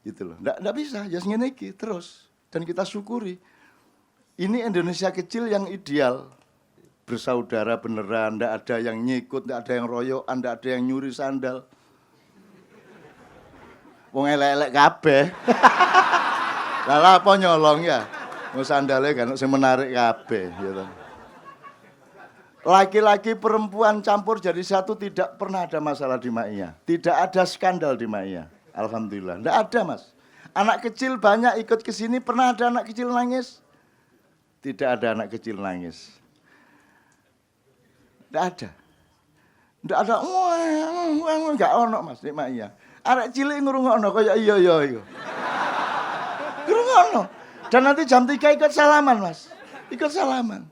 Gitu loh. Nggak bisa, ya ngene iki terus. Dan kita syukuri. Ini Indonesia kecil yang ideal. Bersaudara beneran, ndak ada yang nyikut, ndak ada yang royokan, ndak ada yang nyuri sandal. Wong elek-elek kabeh. Lah apa nyolong ya? Wong sandale kan sing menarik kabeh gitu. Laki-laki perempuan campur jadi satu, tidak pernah ada masalah di Ma'iyah. Tidak ada skandal di Ma'iyah. Alhamdulillah. Ndak ada, Mas. Anak kecil banyak ikut ke sini, pernah ada anak kecil nangis? Tidak ada anak kecil nangis. Tidak ada. Tidak ada, enggak ono Mas, nek mak iya. Arek cilik ngrungokno kaya iya. Ngrungokno. Dan nanti jam 3 ikut salaman, Mas. Ikut salaman.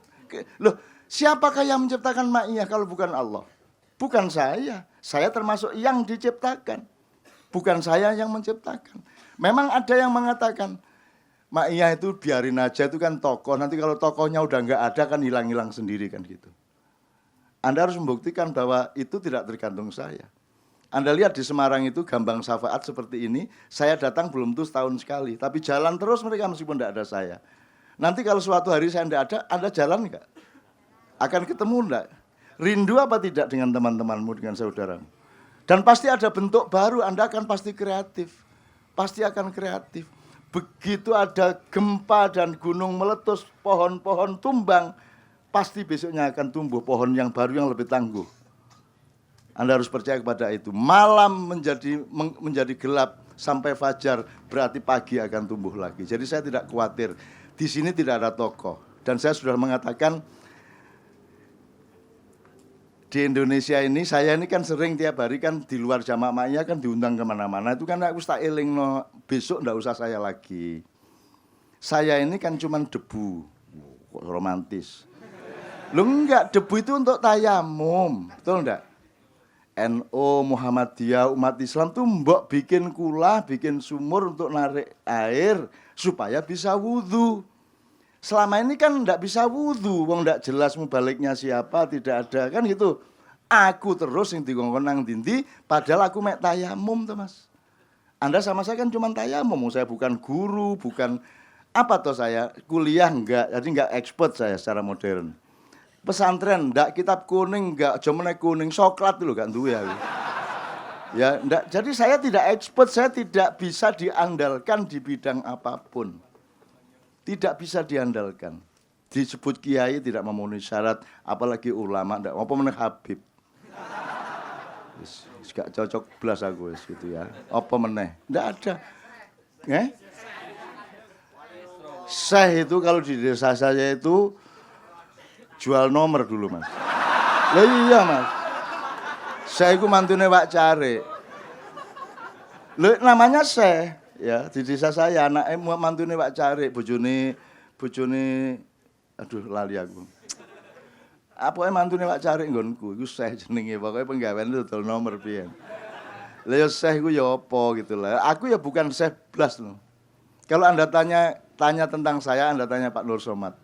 Loh, siapakah yang menciptakan mak iya kalau bukan Allah? Bukan saya. Saya termasuk yang diciptakan. Bukan saya yang menciptakan. Memang ada yang mengatakan, mak iya itu biarin aja, itu kan tokoh. Nanti kalau tokohnya udah enggak ada kan hilang-hilang sendiri kan gitu. Anda harus membuktikan bahwa itu tidak tergantung saya. Anda lihat di Semarang itu Gambang Syafaat seperti ini, saya datang belum tuh setahun sekali, tapi jalan terus mereka meskipun tidak ada saya. Nanti kalau suatu hari saya tidak ada, Anda jalan enggak? Akan ketemu enggak? Rindu apa tidak dengan teman-temanmu, dengan saudaramu? Dan pasti ada bentuk baru, Anda akan pasti kreatif. Pasti akan kreatif. Begitu ada gempa dan gunung meletus, pohon-pohon tumbang, pasti besoknya akan tumbuh pohon yang baru yang lebih tangguh. Anda harus percaya kepada itu. Malam menjadi gelap sampai fajar, berarti pagi akan tumbuh lagi. Jadi saya tidak khawatir. Di sini tidak ada tokoh. Dan saya sudah mengatakan, di Indonesia ini, saya ini kan sering tiap hari kan di luar jamaah maknya kan diundang kemana-mana. Itu kan aku tak eling, no, besok enggak usah saya lagi. Saya ini kan cuman debu. Romantis. Loh enggak, debu itu untuk tayamum, betul enggak? NU, Muhammadiyah, umat Islam tuh mbok bikin kula, bikin sumur untuk narik air supaya bisa wudhu. Selama ini kan enggak bisa wudhu, wong enggak jelas mubaliknya siapa, tidak ada, kan gitu. Aku terus yang digongkon nang dindi, padahal aku mek tayamum tuh Mas. Anda sama saya kan cuma tayamum, saya bukan guru, bukan apa toh saya, kuliah enggak, jadi enggak expert saya secara modern. Pesantren ndak, kitab kuning enggak, jomene kuning coklat lho gak duwe aku. Ya, ndak, jadi saya tidak expert, saya tidak bisa diandalkan di bidang apapun. Tidak bisa diandalkan. Disebut kiai tidak memenuhi syarat, apalagi ulama ndak, apa meneh Habib. Wis gak cocok belas aku wis gitu ya. Apa meneh? Ndak ada. Syekh itu kalau di desa saya itu jual nomor dulu Mas. Lah iya Mas. Saya itu mantune Pak Cari. Lho namanya Syekh ya di desa saya, anake mantune Pak Cari, bojone aduh lali aku. Apa mantune Pak Cari nggonku iku Syekh jenenge, pokoke penggawean dodol nomor piye. Lah ya Syekh iku ya apa gitu lah. Aku ya bukan Syekh blas loh. Kalau Anda tanya tentang saya, Anda tanya Pak Nur Somad.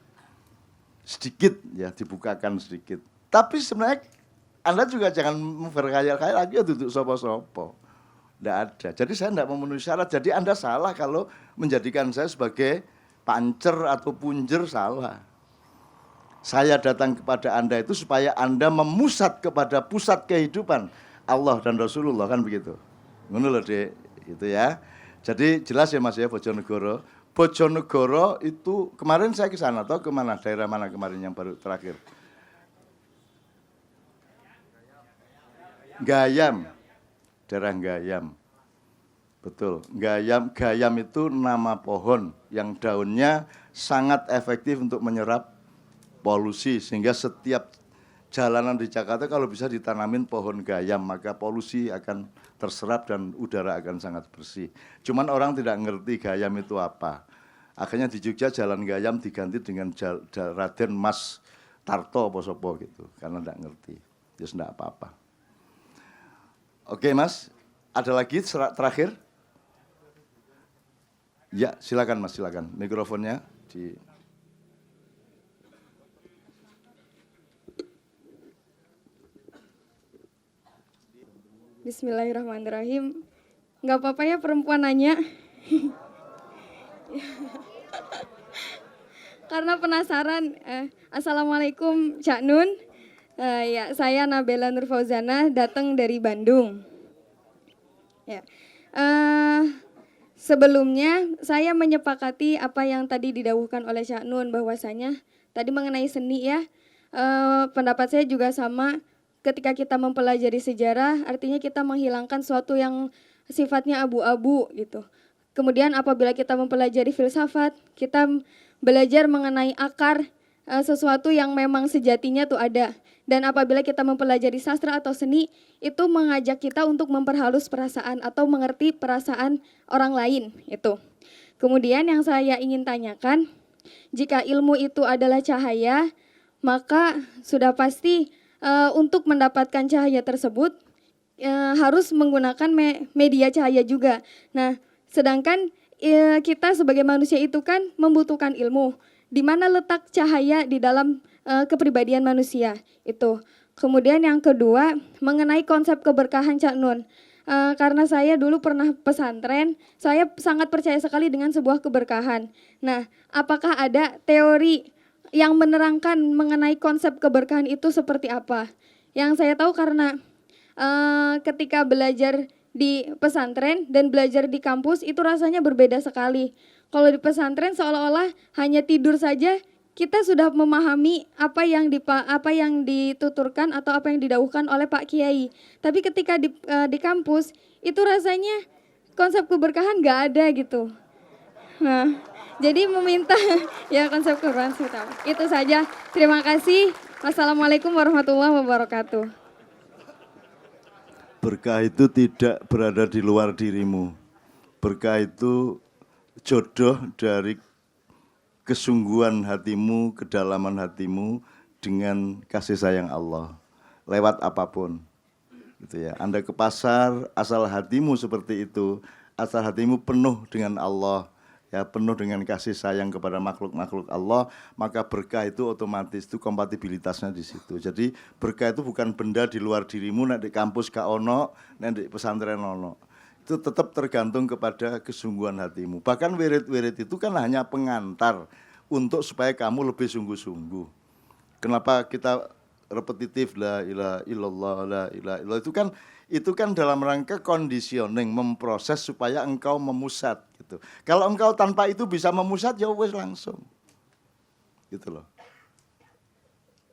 Sedikit ya, dibukakan sedikit. Tapi sebenarnya Anda juga jangan berkhayal-khayal lagi ya duduk sopo-sopo. Tidak ada. Jadi saya tidak memenuhi syarat. Jadi Anda salah kalau menjadikan saya sebagai pancer atau punjer, salah. Saya datang kepada Anda itu supaya Anda memusat kepada pusat kehidupan Allah dan Rasulullah, kan begitu. Ngono lho Dek, gitu ya. Jadi jelas ya Mas ya, Bojonegoro. Bojonegoro itu kemarin saya ke sana atau kemana, daerah mana kemarin yang baru terakhir? Gayam, daerah Gayam. Betul, Gayam itu nama pohon yang daunnya sangat efektif untuk menyerap polusi, sehingga setiap jalanan di Jakarta kalau bisa ditanamin pohon Gayam, maka polusi akan terserap dan udara akan sangat bersih. Cuman orang tidak ngerti Gayam itu apa. Akhirnya di Jogja jalan Gayam diganti dengan Raden Mas Tarto apa-apa gitu, karena tidak ngerti. Ya tidak apa-apa. Oke Mas, ada lagi terakhir? Ya silakan Mas, silakan. Mikrofonnya di... Bismillahirrahmanirrahim. Nggak apa-apa ya perempuan nanya. Karena penasaran. Assalamualaikum Cak Nun. Ya, saya Nabela Nur Fauzana, datang dari Bandung. Ya. Sebelumnya saya menyepakati apa yang tadi didawuhkan oleh Cak Nun, bahwasanya tadi mengenai seni ya. Pendapat saya juga sama. Ketika kita mempelajari sejarah, artinya kita menghilangkan sesuatu yang sifatnya abu-abu gitu. Kemudian apabila kita mempelajari filsafat, kita belajar mengenai akar sesuatu yang memang sejatinya tuh ada. Dan apabila kita mempelajari sastra atau seni, itu mengajak kita untuk memperhalus perasaan atau mengerti perasaan orang lain itu. Kemudian yang saya ingin tanyakan, jika ilmu itu adalah cahaya, maka sudah pasti untuk mendapatkan cahaya tersebut harus menggunakan media cahaya juga. Nah, sedangkan kita sebagai manusia itu kan membutuhkan ilmu. Di mana letak cahaya di dalam kepribadian manusia itu. Kemudian yang kedua mengenai konsep keberkahan Cak Nun. Karena saya dulu pernah pesantren, saya sangat percaya sekali dengan sebuah keberkahan. Nah, apakah ada teori yang menerangkan mengenai konsep keberkahan itu seperti apa? Yang saya tahu karena ketika belajar di pesantren dan belajar di kampus itu rasanya berbeda sekali. Kalau di pesantren seolah-olah hanya tidur saja kita sudah memahami apa yang dituturkan atau apa yang didauhkan oleh Pak Kiai. Tapi ketika di kampus itu rasanya konsep keberkahan nggak ada gitu. Nah, jadi meminta ya konsep keberkahan utama. Itu saja. Terima kasih. Wassalamualaikum warahmatullahi wabarakatuh. Berkah itu tidak berada di luar dirimu. Berkah itu jodoh dari kesungguhan hatimu, kedalaman hatimu dengan kasih sayang Allah. Lewat apapun. Gitu ya. Anda ke pasar, asal hatimu seperti itu, asal hatimu penuh dengan Allah, ya penuh dengan kasih sayang kepada makhluk-makhluk Allah, maka berkah itu otomatis itu kompatibilitasnya di situ. Jadi berkah itu bukan benda di luar dirimu, nek di kampus gak ono, nek di pesantren ono. Itu tetap tergantung kepada kesungguhan hatimu. Bahkan wirid-wirid itu kan hanya pengantar untuk supaya kamu lebih sungguh-sungguh. Kenapa kita repetitif la ilaha illallah, la ilaha illallah, itu kan dalam rangka conditioning, memproses supaya engkau memusat gitu. Kalau engkau tanpa itu bisa memusat ya wes langsung. Gitu loh.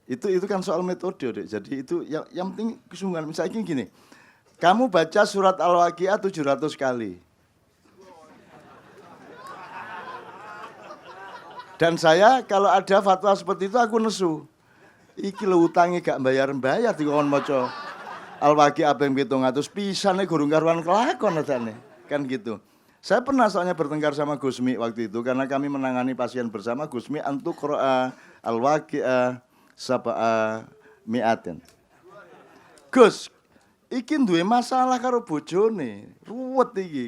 Itu kan soal metode, Dek. Jadi itu yang penting kesungguhan. Misalnya gini. Kamu baca surat Al-Waqiah 700 kali. Dan saya kalau ada fatwa seperti itu aku nesu. Iki lho utangi gak bayar-bayar dikon maca Al-Waqiah ping 700 pisane gurung karuan kelakon adane. Kan gitu. Saya pernah soalnya bertengkar sama Gusmi waktu itu karena kami menangani pasien bersama. Gusmi antu qira'a Al-Waqiah sab'a mi'atin. Gus, iki duwe masalah karo bojone, ruwet iki.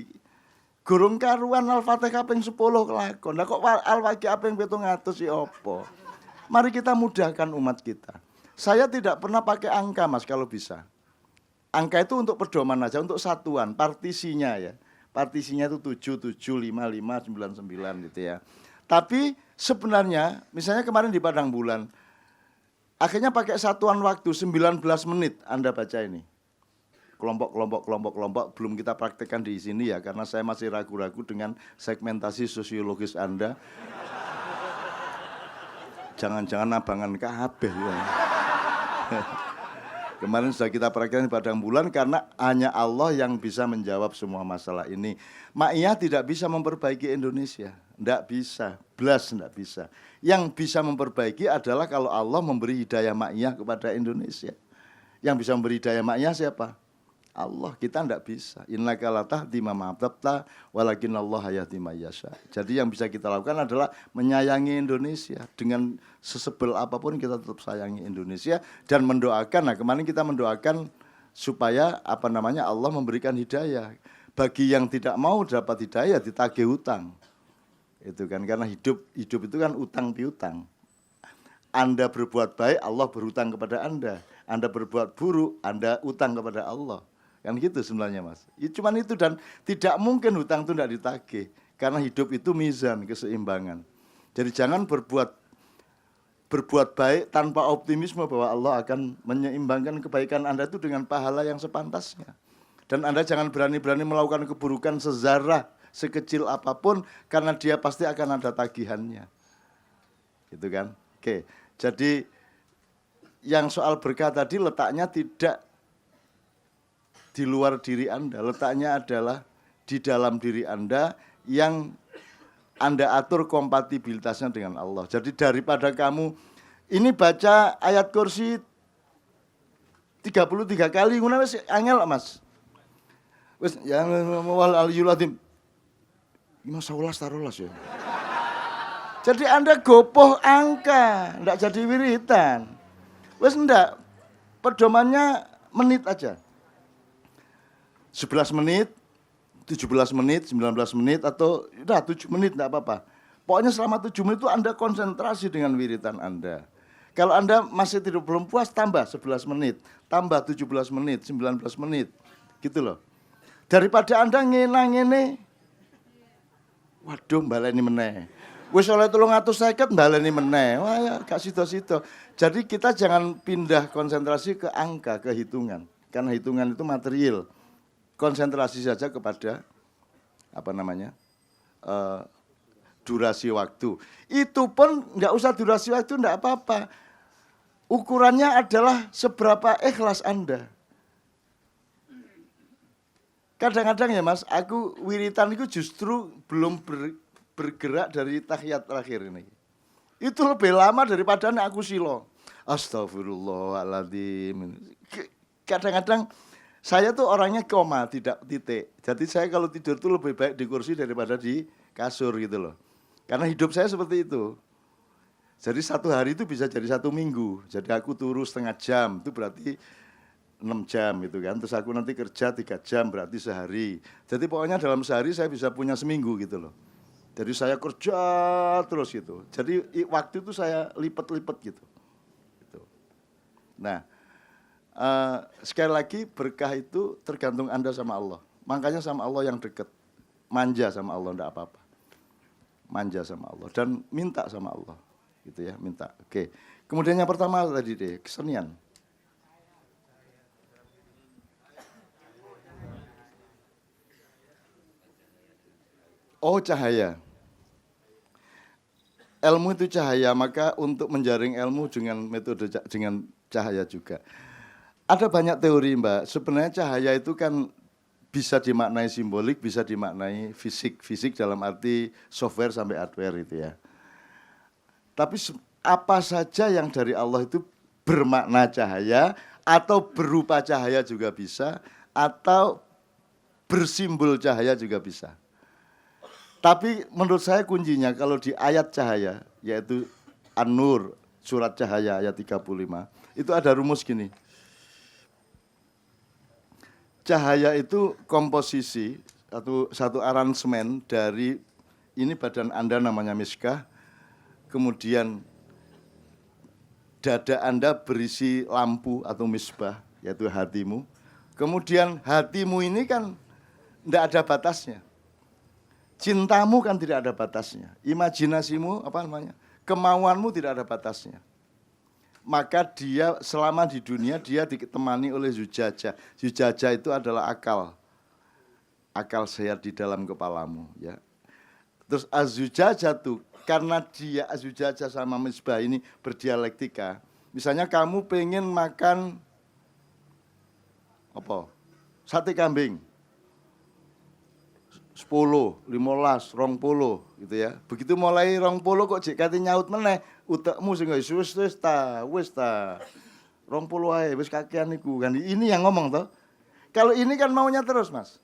Gurung karuan Al-Fatihah ping 10 kelakon. Lah kok Al-Waqiah ping 700 ya apa? Mari kita mudahkan umat kita. Saya tidak pernah pakai angka, Mas, kalau bisa. Angka itu untuk pedoman aja, untuk satuan, partisinya ya. Partisinya itu 7, 7, 5, 5, 9, 9 gitu ya. Tapi sebenarnya, misalnya kemarin di Padang Bulan, akhirnya pakai satuan waktu 19 menit Anda baca ini. Kelompok, belum kita praktekkan di sini ya, karena saya masih ragu-ragu dengan segmentasi sosiologis Anda. Jangan-jangan abangan kabeh ya. Kemarin sudah kita praktekkan di Padang Bulan karena hanya Allah yang bisa menjawab semua masalah ini. Ma'iyah tidak bisa memperbaiki Indonesia. Tidak bisa, blas tidak bisa. Yang bisa memperbaiki adalah kalau Allah memberi hidayah ma'iyah kepada Indonesia. Yang bisa memberi hidayah ma'iyah siapa? Allah, kita tidak bisa. Innaka la tahdi man ahbabta walakin Allah yahdi man yasha. Jadi yang bisa kita lakukan adalah menyayangi Indonesia. Dengan sesebel apapun kita tetap sayangi Indonesia dan mendoakan. Nah, kemarin kita mendoakan supaya Allah memberikan hidayah. Bagi yang tidak mau dapat hidayah ditagih hutang. Itu kan karena hidup itu kan utang piutang. Anda berbuat baik, Allah berhutang kepada Anda. Anda berbuat buruk, Anda utang kepada Allah. Kan gitu sebenarnya, Mas. Cuman itu, dan tidak mungkin hutang itu tidak ditagih. Karena hidup itu mizan, keseimbangan. Jadi jangan berbuat baik tanpa optimisme bahwa Allah akan menyeimbangkan kebaikan Anda itu dengan pahala yang sepantasnya. Dan Anda jangan berani-berani melakukan keburukan sezarah, sekecil apapun, karena dia pasti akan ada tagihannya. Gitu kan? Oke, jadi yang soal berkah tadi letaknya tidak di luar diri Anda, letaknya adalah di dalam diri Anda yang Anda atur kompatibilitasnya dengan Allah. Jadi daripada kamu ini baca ayat kursi 33 kali, ngono wis angel Mas. Wis ya wal aliyul azim. 11 taruhlah ya. Jadi Anda gopoh angka, ndak jadi wiritan. Wis ndak, pedomannya menit aja. 11 menit, 17 menit, 19 menit, atau udah 7 menit enggak apa-apa. Pokoknya selama 7 menit itu Anda konsentrasi dengan wiritan Anda. Kalau Anda masih belum puas, tambah 11 menit, tambah 17 menit, 19 menit. Gitu loh. Daripada Anda ngene-ngene, waduh baleni meneh. Wis oleh 350 baleni meneh. Wah ya gak sida-sida. Jadi kita jangan pindah konsentrasi ke angka, ke hitungan. Karena hitungan itu material. Konsentrasi saja kepada durasi waktu. Itu pun nggak usah durasi waktu, nggak apa-apa. Ukurannya adalah seberapa ikhlas Anda. Kadang-kadang ya Mas, aku wiritan itu justru belum bergerak dari tahiyat terakhir ini. Itu lebih lama daripada aku silo. Astagfirullahaladzim. Kadang-kadang saya tuh orangnya koma, tidak titik. Jadi saya kalau tidur tuh lebih baik di kursi daripada di kasur gitu loh. Karena hidup saya seperti itu. Jadi satu hari itu bisa jadi 1 minggu. Jadi aku turu setengah jam, itu berarti 6 jam gitu kan. Terus aku nanti kerja 3 jam, berarti sehari. Jadi pokoknya dalam sehari saya bisa punya seminggu gitu loh. Jadi saya kerja terus gitu. Jadi waktu itu saya lipat-lipat gitu. Nah, sekali lagi berkah itu tergantung Anda sama Allah. Makanya sama Allah yang dekat. Manja sama Allah, enggak apa-apa. Manja sama Allah dan minta sama Allah. Gitu ya, minta. Oke. Kemudian yang pertama tadi deh, kesenian. Oh, cahaya. Ilmu itu cahaya, maka untuk menjaring ilmu dengan metode dengan cahaya juga. Ada banyak teori Mbak, sebenarnya cahaya itu kan bisa dimaknai simbolik, bisa dimaknai fisik. Fisik dalam arti software sampai hardware itu ya. Tapi apa saja yang dari Allah itu bermakna cahaya, atau berupa cahaya juga bisa, atau bersimbol cahaya juga bisa. Tapi menurut saya kuncinya kalau di ayat cahaya, yaitu An-Nur, surat cahaya ayat 35, itu ada rumus gini. Cahaya itu komposisi atau satu aransemen dari ini badan Anda namanya miskah, kemudian dada Anda berisi lampu atau misbah, yaitu hatimu. Kemudian hatimu ini kan tidak ada batasnya. Cintamu kan tidak ada batasnya. Imajinasimu, kemauanmu tidak ada batasnya. Maka dia selama di dunia dia ditemani oleh zujajah. Zujajah itu adalah akal. Akal sehat di dalam kepalamu. Ya. Terus az-zujajah itu, karena dia az-zujajah sama misbah ini berdialektika. Misalnya kamu pengen makan sate kambing. 10, 15, 20 gitu ya. Begitu mulai 20 kok jek kate nyaut meneh, utekmu sing wis ta. 20 ae wis kakean iku kan. Ini yang ngomong toh. Kalau ini kan maunya terus, Mas.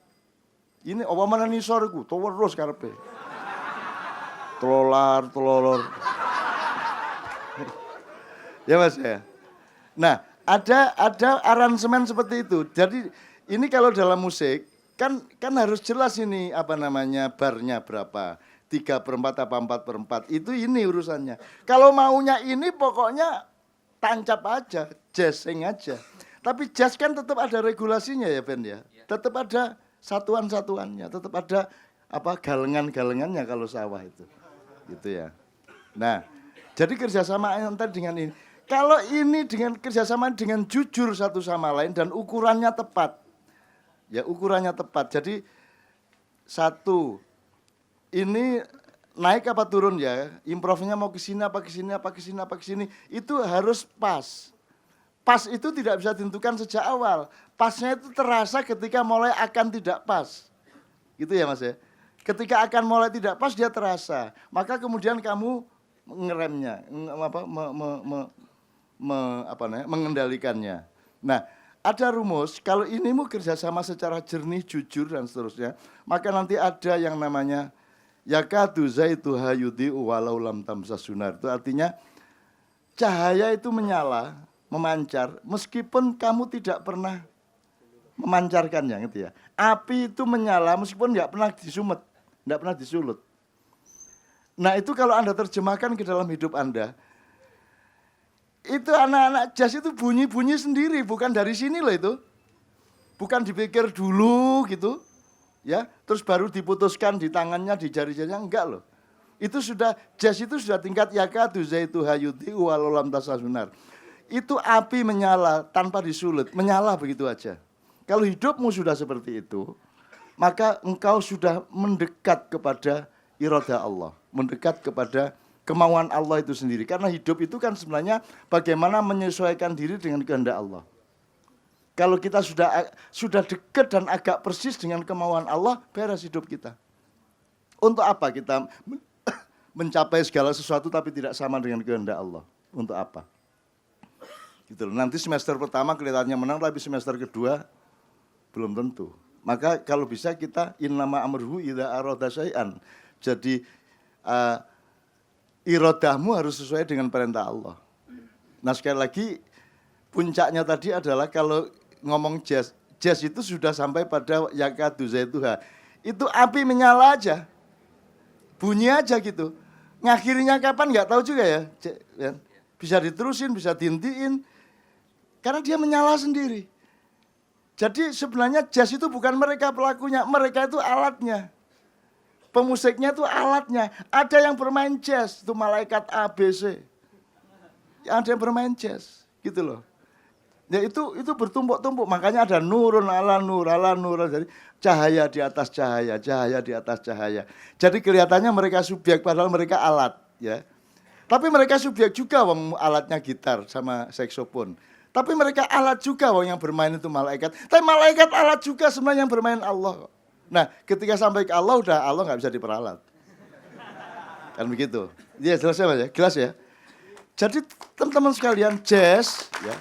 Ini apa mana nisor iku, terus karepe. Telolor. Ya Mas ya. Nah, ada aransemen seperti itu. Jadi ini kalau dalam musik kan harus jelas ini barnya berapa, 3/4 apa 4/4, itu ini urusannya. Kalau maunya ini pokoknya tancap aja, jazzing aja. Tapi jazz kan tetap ada regulasinya ya Ben ya, tetap ada satuan-satuannya, tetap ada galengan-galengannya kalau sawah itu, gitu ya. Nah, jadi kerjasama antar dengan ini. Kalau ini dengan kerjasama dengan jujur satu sama lain dan ukurannya tepat. Ya ukurannya tepat. Jadi satu, ini naik apa turun ya, improvnya mau ke sini apa ke sini, itu harus pas. Pas itu tidak bisa ditentukan sejak awal. Pasnya itu terasa ketika mulai akan tidak pas. Gitu ya Mas ya. Ketika akan mulai tidak pas dia terasa, maka kemudian kamu ngeremnya, mengendalikannya. Nah, ada rumus, kalau inimu kerjasama secara jernih, jujur, dan seterusnya, maka nanti ada yang namanya yakadu zaituha yudhi'u walau lam tamsasunar. Itu artinya cahaya itu menyala, memancar, meskipun kamu tidak pernah memancarkannya, gitu ya. Api itu menyala meskipun nggak pernah disumet, nggak pernah disulut. Nah itu kalau Anda terjemahkan ke dalam hidup Anda, itu anak-anak jazz itu bunyi-bunyi sendiri, bukan dari sini loh itu. Bukan dipikir dulu gitu, ya, terus baru diputuskan di tangannya, di jari-jarinya, enggak loh. Itu sudah, jazz itu sudah tingkat yakadu zaitu hayuti walau lam tasasunar. Itu api menyala tanpa disulut, menyala begitu aja. Kalau hidupmu sudah seperti itu, maka engkau sudah mendekat kepada iradah Allah, mendekat kepada kemauan Allah itu sendiri. Karena hidup itu kan sebenarnya bagaimana menyesuaikan diri dengan kehendak Allah. Kalau kita sudah dekat dan agak persis dengan kemauan Allah, beres hidup kita. Untuk apa kita mencapai segala sesuatu tapi tidak sama dengan kehendak Allah? Untuk apa? Gitu loh. Nanti semester pertama kelihatannya menang, tapi semester kedua belum tentu. Maka kalau bisa kita innama amruhu idza arada syai'an. Jadi iradahmu harus sesuai dengan perintah Allah. Nah sekali lagi puncaknya tadi adalah kalau ngomong jazz itu sudah sampai pada yakadu zaituha. Itu api menyala aja. Bunyi aja gitu. Ngakhirinya kapan nggak tahu juga ya. Bisa diterusin, bisa dihentiin. Karena dia menyala sendiri. Jadi sebenarnya jazz itu bukan mereka pelakunya, mereka itu alatnya. Pemusiknya itu alatnya. Ada yang bermain jazz, itu malaikat A, B, C. Ada yang bermain jazz, gitu loh. Ya itu bertumpuk-tumpuk, makanya ada nurun ala nur, ala nur. Jadi cahaya di atas cahaya, cahaya di atas cahaya. Jadi kelihatannya mereka subjek, padahal mereka alat, ya. Tapi mereka subjek juga, alatnya gitar sama saksofon. Tapi mereka alat juga, yang bermain itu malaikat. Tapi malaikat alat juga sebenarnya yang bermain Allah. Nah, ketika sampai ke Allah, udah Allah nggak bisa diperalat. Kan begitu. Iya, jelas ya Mas ya? Jelas ya? Jadi teman-teman sekalian, jazz, ya.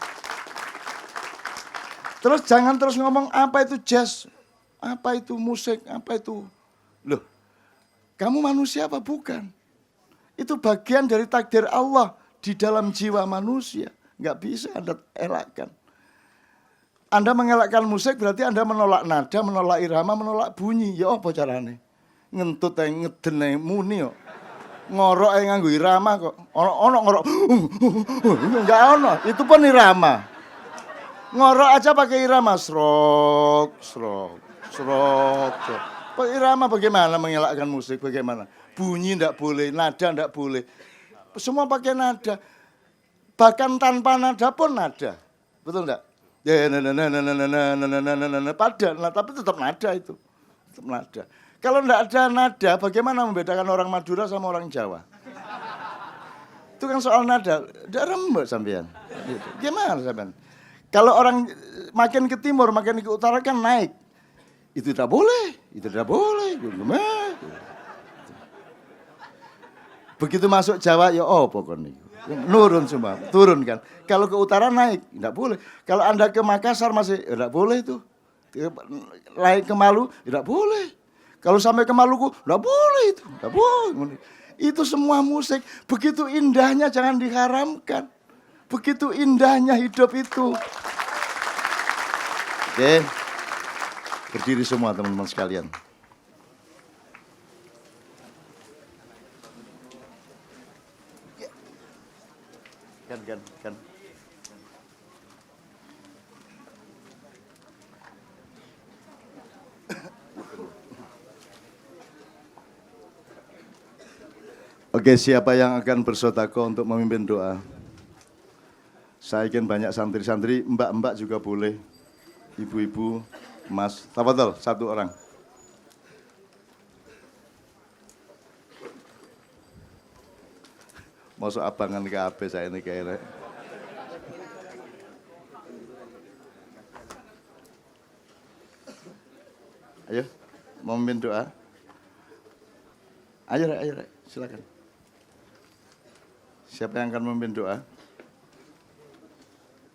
Terus jangan terus ngomong, apa itu jazz? Apa itu musik? Apa itu? Loh, kamu manusia apa bukan? Itu bagian dari takdir Allah di dalam jiwa manusia. Nggak bisa Anda elakkan. Anda mengelakkan musik berarti Anda menolak nada, menolak irama, menolak bunyi. Ya apa carane? Ngentut yang ngeden muni kok. Ngorok yang nganggo irama kok. Ono ngorok. Enggak ono, itu pun irama. Ngorok aja pakai irama, srok. Pakai irama bagaimana mengelakkan musik? Bagaimana? Bunyi enggak boleh, nada enggak boleh. Semua pakai nada. Bahkan tanpa nada pun nada. Betul enggak? Ya, pada, tapi tetap nada itu. Tetap nada. Kalau enggak ada nada, bagaimana membedakan orang Madura sama orang Jawa? Itu kan soal nada. Enggak rembek sampean. Gimana sampean? Kalau orang makin ke timur, makin ke utara kan naik. Itu tidak boleh, itu tidak boleh. Begitu masuk Jawa, ya pokoknya. Nurun semua, turun kan. Kalau ke utara naik, tidak boleh. Kalau Anda ke Makassar masih, tidak boleh itu. Naik ke Malu, tidak boleh. Kalau sampai ke Maluku, tidak boleh itu. Tidak boleh. Itu semua musik. Begitu indahnya jangan diharamkan. Begitu indahnya hidup itu. Oke. Berdiri semua teman-teman sekalian. Kan. Oke, siapa yang akan bersedekah untuk memimpin doa? Saya ingin banyak santri-santri, mbak-mbak juga boleh. Ibu-ibu, mas, tafadhol, satu orang. Masuk abangan ke AB saya ini kayaknya. Ayo, mau memimpin doa. Ayo, Rek, silakan. Siapa yang akan memimpin doa?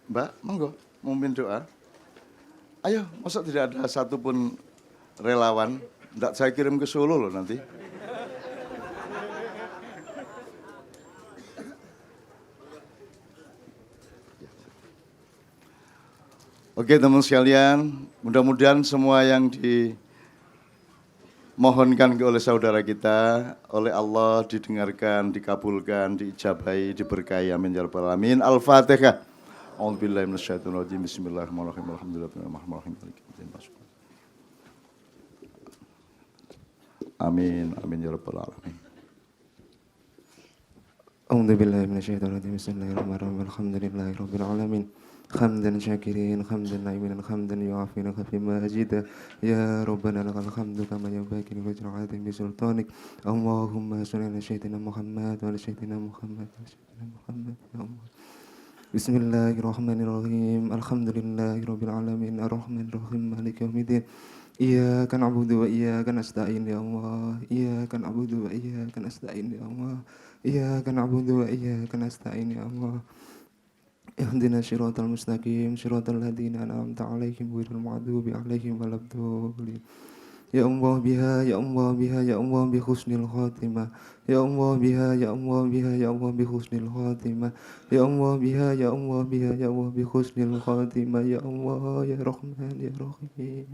Mbak, monggo, memimpin doa. Ayo, masa tidak ada satupun relawan? Tidak saya kirim ke Solo loh nanti. Oke teman sekalian, mudah-mudahan semua yang dimohonkan oleh saudara kita, oleh Allah didengarkan, dikabulkan, diijabahi, diberkahi. Amin ya rabbal alamin. Al-Fatihah. A'udzubillahi minasyaitonirrajim. Bismillahirrahmanirrahim. Alhamdulillahirrahmanirrahim. Amin. Amin ya rabbal alamin. A'udzubillahi minasyaitonirrajim. Bismillahirrahmanirrahim. Alhamdulillahirabbil alamin. حمدا شاكرين حمدا نائمين حمدا يعافينا فيما أجد يا ربنا لك الحمد كما ينبغي لوجه عظيم بسلطانك اللهم صل على سيدنا محمد وعلى سيدنا محمد وعلى سيدنا محمد يا الله بسم الله الرحمن الرحيم الحمد لله رب العالمين الرحمن الرحيم مالك يوم الدين إياك نعبد وإياك نستعين يا الله إياك نعبد وإياك نستعين يا الله إياك نعبد وإياك نستعين يا الله اهدنا الصراط المستقيم صراط الذين أنعمت عليهم غير المغضوب عليهم ولا الضالين يا الله بها يا الله بها يا الله بحسن الخاتمة يا الله بها يا الله بها يا الله بحسن الخاتمة يا الله بها يا الله بها يا الله بحسن الخاتمة يا الله يا رحمن يا رحيم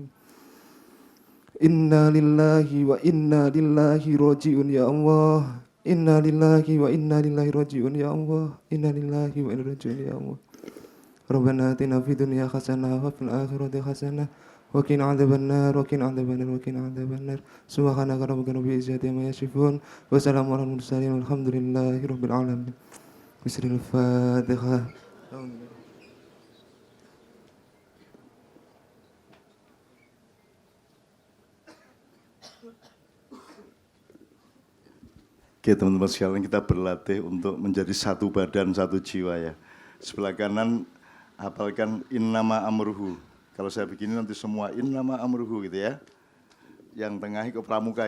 إنا لله وإنا لله راجعون يا الله Inna lillahi wa inna ilaihi raji'un ya Allah. Inna lillahi wa inna ilaihi raji'un ya Allah. Rabbana atina fid dunya hasanah wa fil akhirati hasanah wa qina adzabannar wa qina adzabannar wa qina adzabannar. Subhanaka rabbika rabbil izzati amma yasifun wa salamun alal mursalin walhamdulillahi rabbil alamin. Bismillahil Fatihah. Oke teman-teman sekalian, kita berlatih untuk menjadi satu badan, satu jiwa ya. Sebelah kanan hafalkan innama amruhu. Kalau saya begini nanti semua innama amruhu gitu ya. Yang tengah itu pramuka,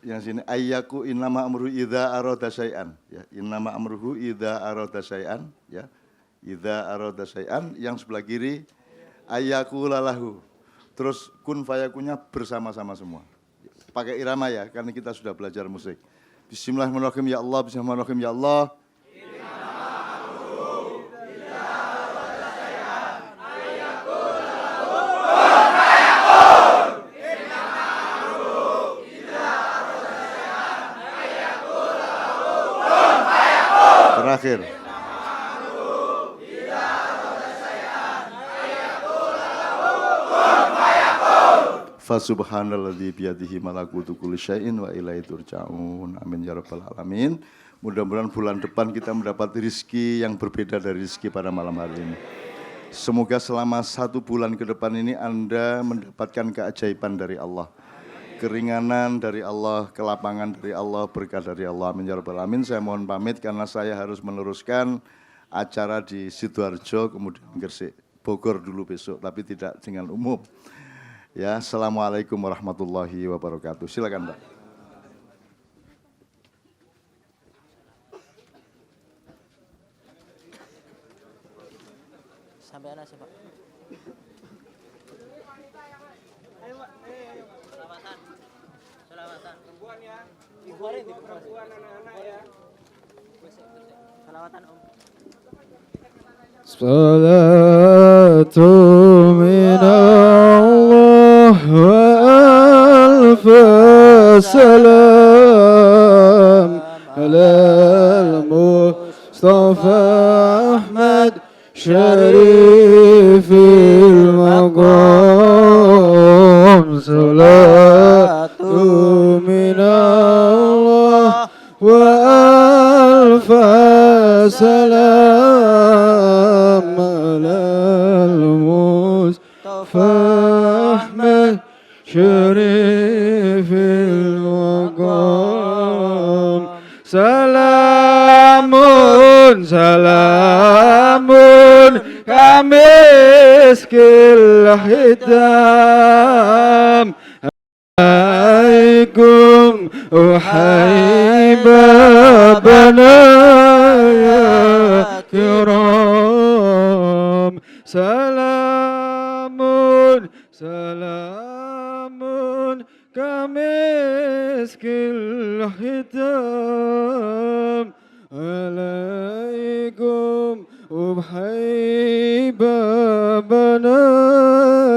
Yang sini ayyaku innama amruhu idza arada syai'an ya. Innama amruhu idza arada syai'an ya. Idza arada syai'an. Yang sebelah kiri ayyaku lalahu. Terus kun fayakunnya bersama-sama semua. Pakai irama ya, karena kita sudah belajar musik. Bismillahirrahmanirrahim ya Allah, bismillahirrahmanirrahim ya Allah. Terakhir. Fasubhanalladzi biyadihi malakutu kulli syai'in wa ilaihi turja'un. Amin ya rabbal alamin. Mudah-mudahan bulan depan kita mendapat rezeki yang berbeda dari rezeki pada malam hari ini. Semoga selama 1 bulan ke depan ini Anda mendapatkan keajaiban dari Allah. Keringanan dari Allah, kelapangan dari Allah, berkah dari Allah. Amin ya rabbal alamin. Saya mohon pamit karena saya harus meneruskan acara di Sidoarjo, kemudian Gresik, Bogor dulu besok, tapi tidak dengan umum. Ya, assalamualaikum warahmatullahi wabarakatuh. Silakan, Pak. Sampai anak Pak. Ayo, Pak. Selawatan. Selawatan. Perempuan ya. Perempuan anak-anak ya. Selawatan, Om. Salatu minallah wa alfa salam alal Mustafa Ahmad Syarifil Maqam. Salatu minallah wa alfa salam alal Mustafa Ahmad Syarifil Maqam. Salamun salamun kamiskil hitam alaikum أحيي بابنا يا كرام سلام سلام كمسك الختام عليكم أحيي بابنا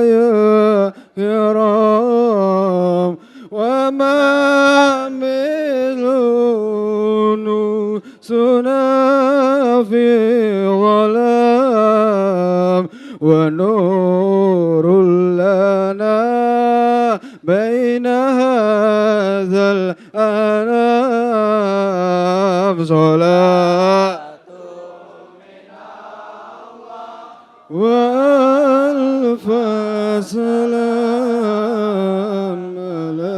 يا كرام وما مثل نوسنا في ظلام ونور لنا بين هذا الأنام صلاة وألف سلام على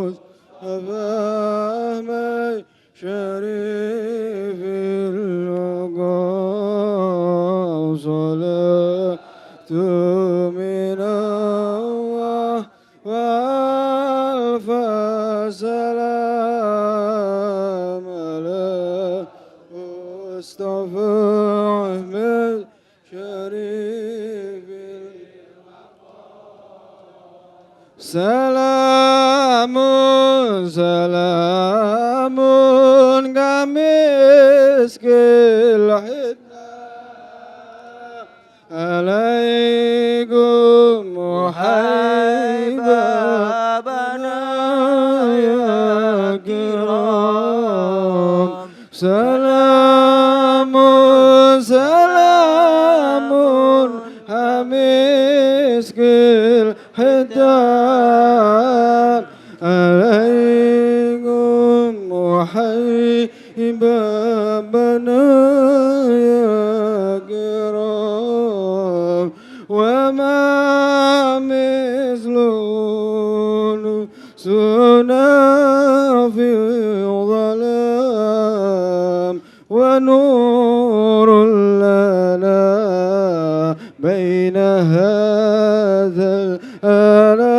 المصطفى من شريف الوقار صلاة من الله وألف سلام على مصطفى أحمد شريف سلام سلام كمسك الحنان عليكم أحيي بابنا يا كرام سلام سلام مسك الختام عليكم أحيي بابنا يا كرام وما مثل نوسنا في ظلام ونور لنا بين هذا الأنام